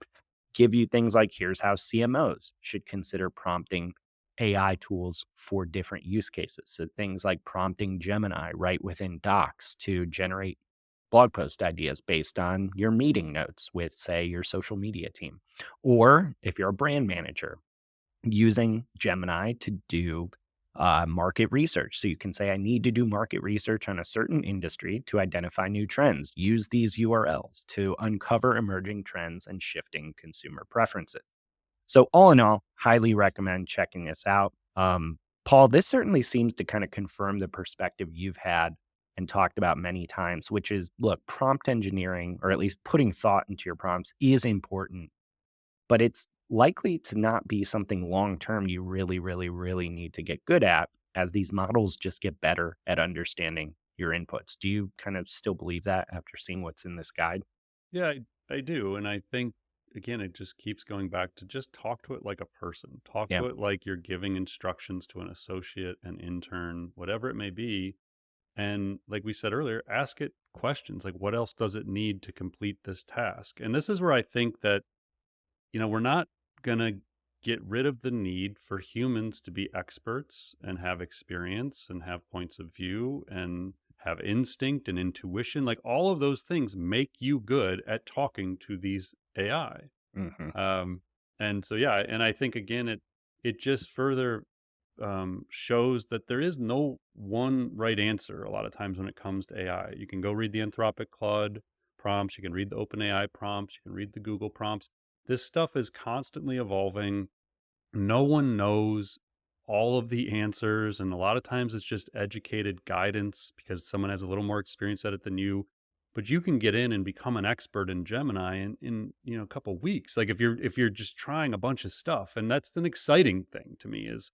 give you things like here's how CMOs should consider prompting AI tools for different use cases. So, things like prompting Gemini right within Docs to generate blog post ideas based on your meeting notes with, say, your social media team. Or if you're a brand manager, using Gemini to do market research. So you can say, I need to do market research on a certain industry to identify new trends. Use these URLs to uncover emerging trends and shifting consumer preferences. So, all in all, highly recommend checking this out. Paul, this certainly seems to kind of confirm the perspective you've had and talked about many times, which is look, prompt engineering, or at least putting thought into your prompts, is important, but it's likely to not be something long term you really, really, really need to get good at as these models just get better at understanding your inputs. Do you kind of still believe that after seeing what's in this guide? Yeah, I do. And I think, again, it just keeps going back to just talk to it like a person. Talk Yeah. to it like you're giving instructions to an associate, an intern, whatever it may be. And like we said earlier, ask it questions like, what else does it need to complete this task? And this is where I think that, we're not going to get rid of the need for humans to be experts and have experience and have points of view and have instinct and intuition. Like all of those things make you good at talking to these AI. Hmm. Um, and so, yeah, and I think again, it just further shows that there is no one right answer a lot of times when it comes to AI. You can go read the Anthropic Claude prompts, you can read the OpenAI prompts, you can read the Google prompts. This stuff is constantly evolving. No one knows all of the answers. And a lot of times it's just educated guidance because someone has a little more experience at it than you. But you can get in and become an expert in Gemini in a couple weeks. Like if you're just trying a bunch of stuff. And that's an exciting thing to me is,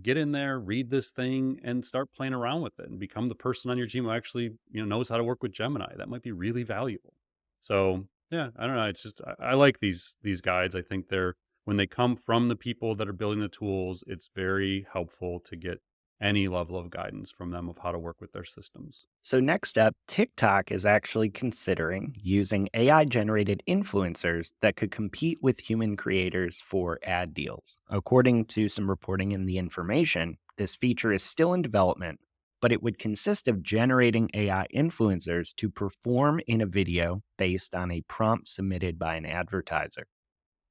get in there, read this thing and start playing around with it and become the person on your team who actually, knows how to work with Gemini. That might be really valuable. So yeah, I don't know. It's just I like these guides. I think they're when they come from the people that are building the tools, it's very helpful to get any level of guidance from them of how to work with their systems. So, next up, TikTok is actually considering using AI generated influencers that could compete with human creators for ad deals. According to some reporting in The Information, this feature is still in development, but it would consist of generating AI influencers to perform in a video based on a prompt submitted by an advertiser.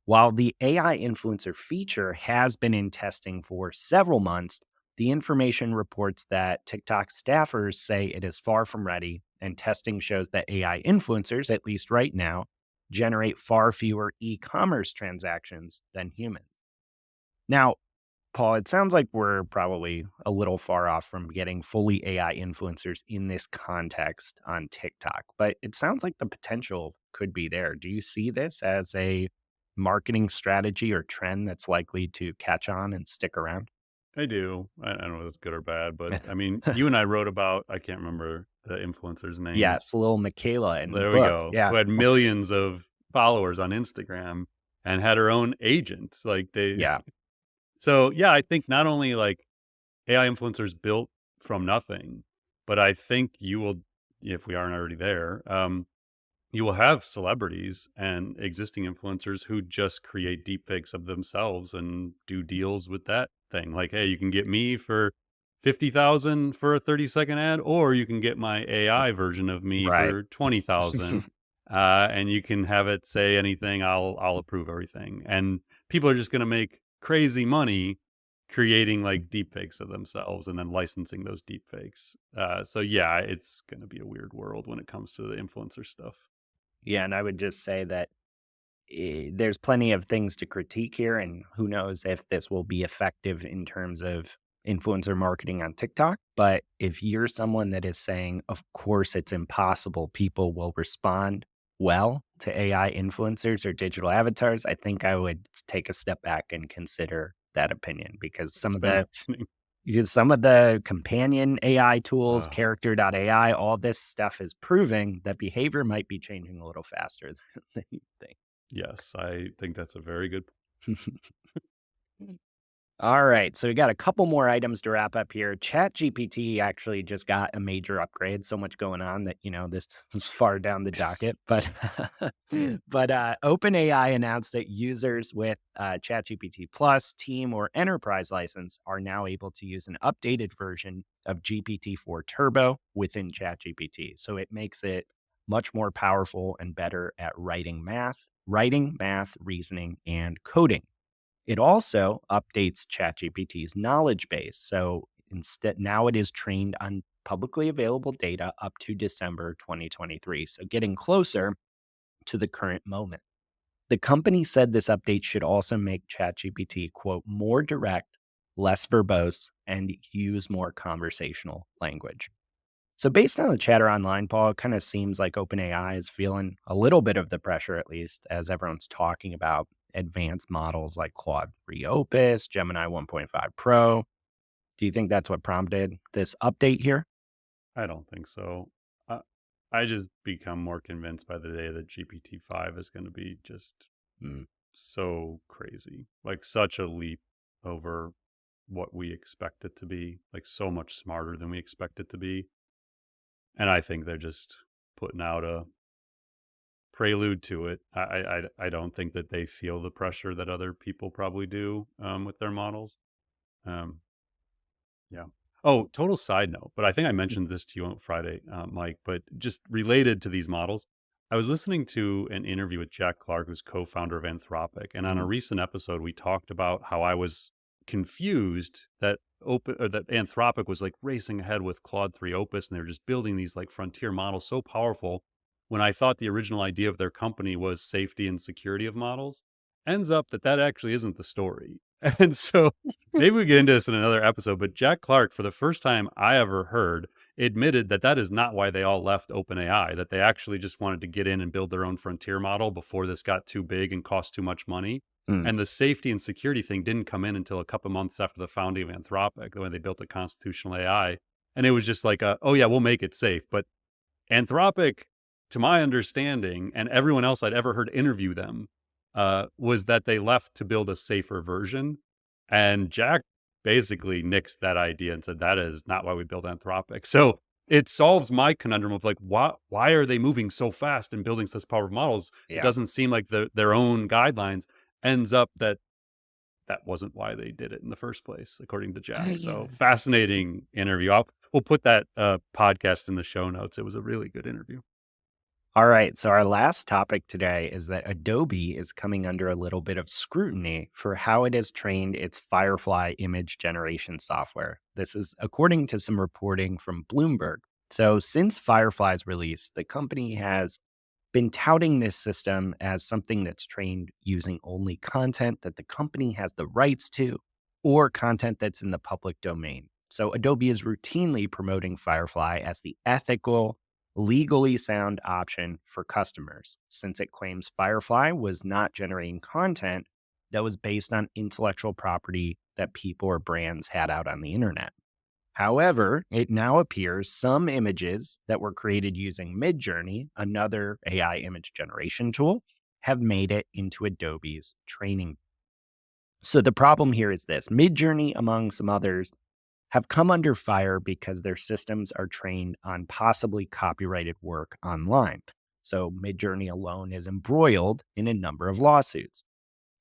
While the AI influencer feature has been in testing for several months, the information reports that TikTok staffers say it is far from ready, and testing shows that AI influencers, at least right now, generate far fewer e commerce transactions than humans. Now, Paul, it sounds like we're probably a little far off from getting fully AI influencers in this context on TikTok, but it sounds like the potential could be there. Do you see this as a marketing strategy or trend that's likely to catch on and stick around? I do. I don't know if that's good or bad, but I mean, you and I wrote about, I can't remember the influencer's Yeah, name. it's little Michaela in the There we book. go. Yeah. Who had millions of followers on Instagram and had her own agent. Like they, Yeah. so yeah, I think not only like AI influencers built from nothing, but I think you will, if we aren't already there, you will have celebrities and existing influencers who just create deepfakes of themselves and do deals with that thing. Like, hey, you can get me for 50,000 for a 30-second ad, or you can get my AI version of me Right. for 20,000. And you can have it say anything. I'll approve everything. And people are just going to make crazy money creating like deepfakes of themselves and then licensing those deepfakes. So yeah, it's going to be a weird world when it comes to the influencer stuff. Yeah. And I would just say that there's plenty of things to critique here, and who knows if this will be effective in terms of influencer marketing on TikTok. But if you're someone that is saying, of course, it's impossible, people will respond, well to AI influencers or digital avatars, I think I would take a step back and consider that opinion because It's been happening. some of the companion AI tools, Uh, character.ai, all this stuff is proving that behavior might be changing a little faster than you think. yes, I think that's a very good. All right, so we got a couple more items to wrap up here. ChatGPT actually just got a major upgrade. So much going on that this is far down the docket. But OpenAI announced that users with ChatGPT Plus, Team, or Enterprise license are now able to use an updated version of GPT-4 Turbo within ChatGPT. So it makes it much more powerful and better at writing, math, reasoning, and coding. It also updates ChatGPT's knowledge base. So instead, now it is trained on publicly available data up to December 2023. So getting closer to the current moment. The company said this update should also make ChatGPT, quote, more direct, less verbose, and use more conversational language. So based on the chatter online, Paul, it kind of seems like OpenAI is feeling a little bit of the pressure, at least, as everyone's talking about advanced models like Claude 3 Opus, Gemini 1.5 Pro. Do you think that's what prompted this update here? I don't think so. I, I just become more convinced by the day that GPT-5 is going to be just Mm, so crazy, like such a leap over what we expect it to be, like so much smarter than we expect it to be. And I think they're just putting out a prelude to it. I don't think that they feel the pressure that other people probably do with their models. Um, yeah. Oh, total side note, but I think I mm, mentioned this to you on Friday, Mike. But just related to these models, I was listening to an interview with Jack Clark, who's co-founder of Anthropic, and on a mm, recent episode, we talked about how I was confused that that Anthropic was like racing ahead with Claude 3 Opus, and they were just building these like frontier models so powerful. When I thought the original idea of their company was safety and security of models, ends up that actually isn't the story. And so maybe we get into this in another episode, but Jack Clark, for the first time I ever heard, admitted that is not why they all left OpenAI, that they actually just wanted to get in and build their own frontier model before this got too big and cost too much money. mm. And the safety and security thing didn't come in until a couple months after the founding of Anthropic, when they built a constitutional AI. And it was just like, oh, yeah, we'll make it safe. But Anthropic, to my understanding, and everyone else I'd ever heard interview them, was that they left to build a safer version. And Jack basically nixed that idea and said that is not why we built Anthropic. So it solves my conundrum of like, why are they moving so fast and building such powerful models? It Yeah. doesn't seem like their own guidelines. Ends up that wasn't why they did it in the first place, according to Jack. Yeah. So fascinating interview. We'll put that podcast in the show notes. It was a really good interview. All right. So, our last topic today is that Adobe is coming under a little bit of scrutiny for how it has trained its Firefly image generation software. This is according to some reporting from Bloomberg. So, since Firefly's release, the company has been touting this system as something that's trained using only content that the company has the rights to or content that's in the public domain. So Adobe is routinely promoting Firefly as the ethical, legally sound option for customers, since it claims Firefly was not generating content that was based on intellectual property that people or brands had out on the internet. However, it now appears some images that were created using Midjourney, another AI image generation tool, have made it into Adobe's training. So the problem here is this: Midjourney, among some others, have come under fire because their systems are trained on possibly copyrighted work online. So Midjourney alone is embroiled in a number of lawsuits.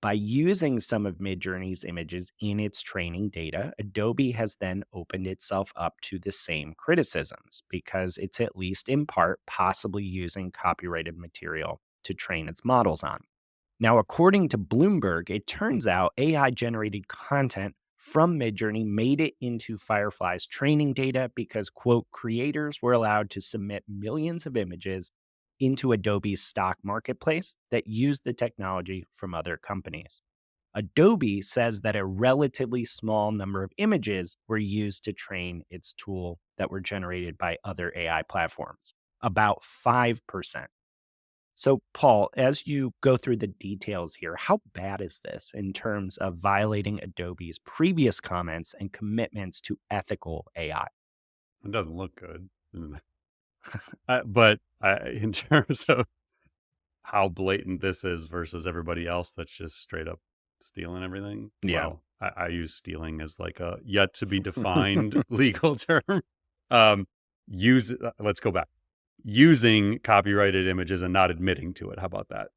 By using some of Midjourney's images in its training data, Adobe has then opened itself up to the same criticisms because it's at least in part possibly using copyrighted material to train its models on. Now, according to Bloomberg, it turns out AI generated content from Midjourney made it into Firefly's training data because, quote, creators were allowed to submit millions of images into Adobe's stock marketplace that used the technology from other companies. Adobe says that a relatively small number of images were used to train its tool that were generated by other AI platforms, about 5%. So, Paul, as you go through the details here, how bad is this in terms of violating Adobe's previous comments and commitments to ethical AI? It doesn't look good. But in terms of how blatant this is versus everybody else that's just straight up stealing everything. Yeah. Well, I use stealing as like a yet to be defined legal term. Um, let's go back. Using copyrighted images and not admitting to it. How about that?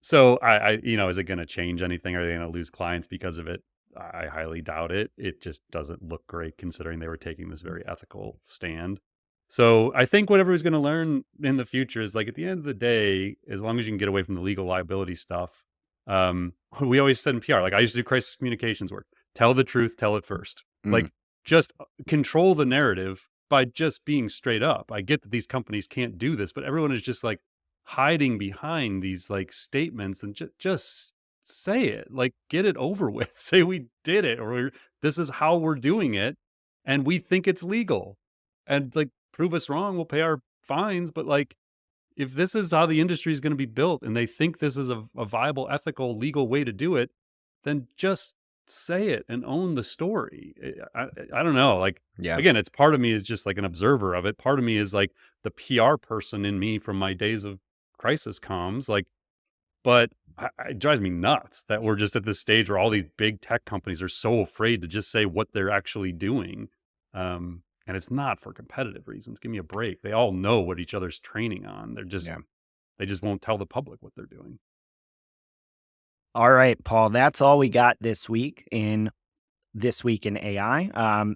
So is it going to change anything? Are they going to lose clients because of it? I highly doubt it. It just doesn't look great considering they were taking this very ethical stand. So I think what everybody's going to learn in the future is like at the end of the day, as long as you can get away from the legal liability stuff, we always said in PR, like I used to do crisis communications work, tell the truth, tell it first. Mm, Like just control the narrative by just being straight up. I get that these companies can't do this, but everyone is just like hiding behind these like statements and just say it, like get it over with. Say we did it, or this is how we're doing it, and we think it's legal, and like prove us wrong. We'll pay our fines, but like if this is how the industry is going to be built, and they think this is a viable, ethical, legal way to do it, then just say it and own the story. I don't know. Like yeah. again, it's part of me is just like an observer of it. Part of me is like the PR person in me from my days of crisis comms. Like, but it drives me nuts that we're just at this stage where all these big tech companies are so afraid to just say what they're actually doing. And it's not for competitive reasons. Give me a break. They all know what each other's training on. Yeah. They just won't tell the public what they're doing. All right, Paul, that's all we got this week in This Week in AI.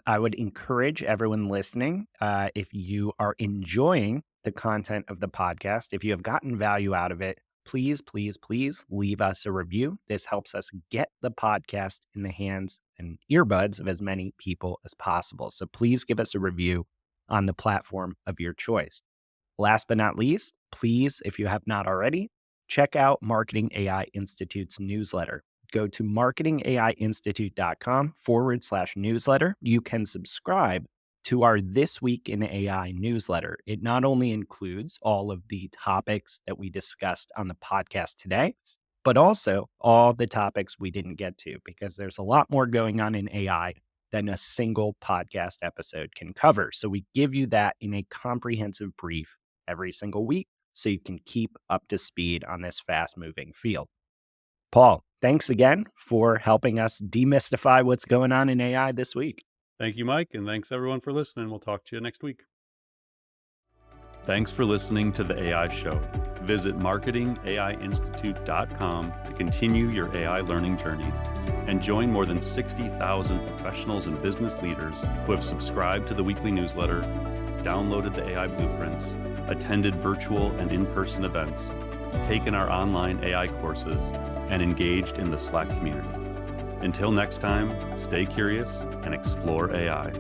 I would encourage everyone listening, if you are enjoying the content of the podcast, if you have gotten value out of it, please, please, please leave us a review. This helps us get the podcast in the hands and earbuds of as many people as possible. So please give us a review on the platform of your choice. Last but not least, please, if you have not already, check out Marketing AI Institute's newsletter. Go to marketingaiinstitute.com/newsletter. You can subscribe to our This Week in AI newsletter. It not only includes all of the topics that we discussed on the podcast today, but also all the topics we didn't get to, because there's a lot more going on in AI than a single podcast episode can cover. So we give you that in a comprehensive brief every single week so you can keep up to speed on this fast-moving field. Paul, thanks again for helping us demystify what's going on in AI this week. Thank you, Mike, and thanks everyone for listening. We'll talk to you next week. Thanks for listening to the AI Show. Visit marketingaiinstitute.com to continue your AI learning journey and join more than 60,000 professionals and business leaders who have subscribed to the weekly newsletter, downloaded the AI blueprints, attended virtual and in-person events, taken our online AI courses, and engaged in the Slack community. Until next time, stay curious and explore AI.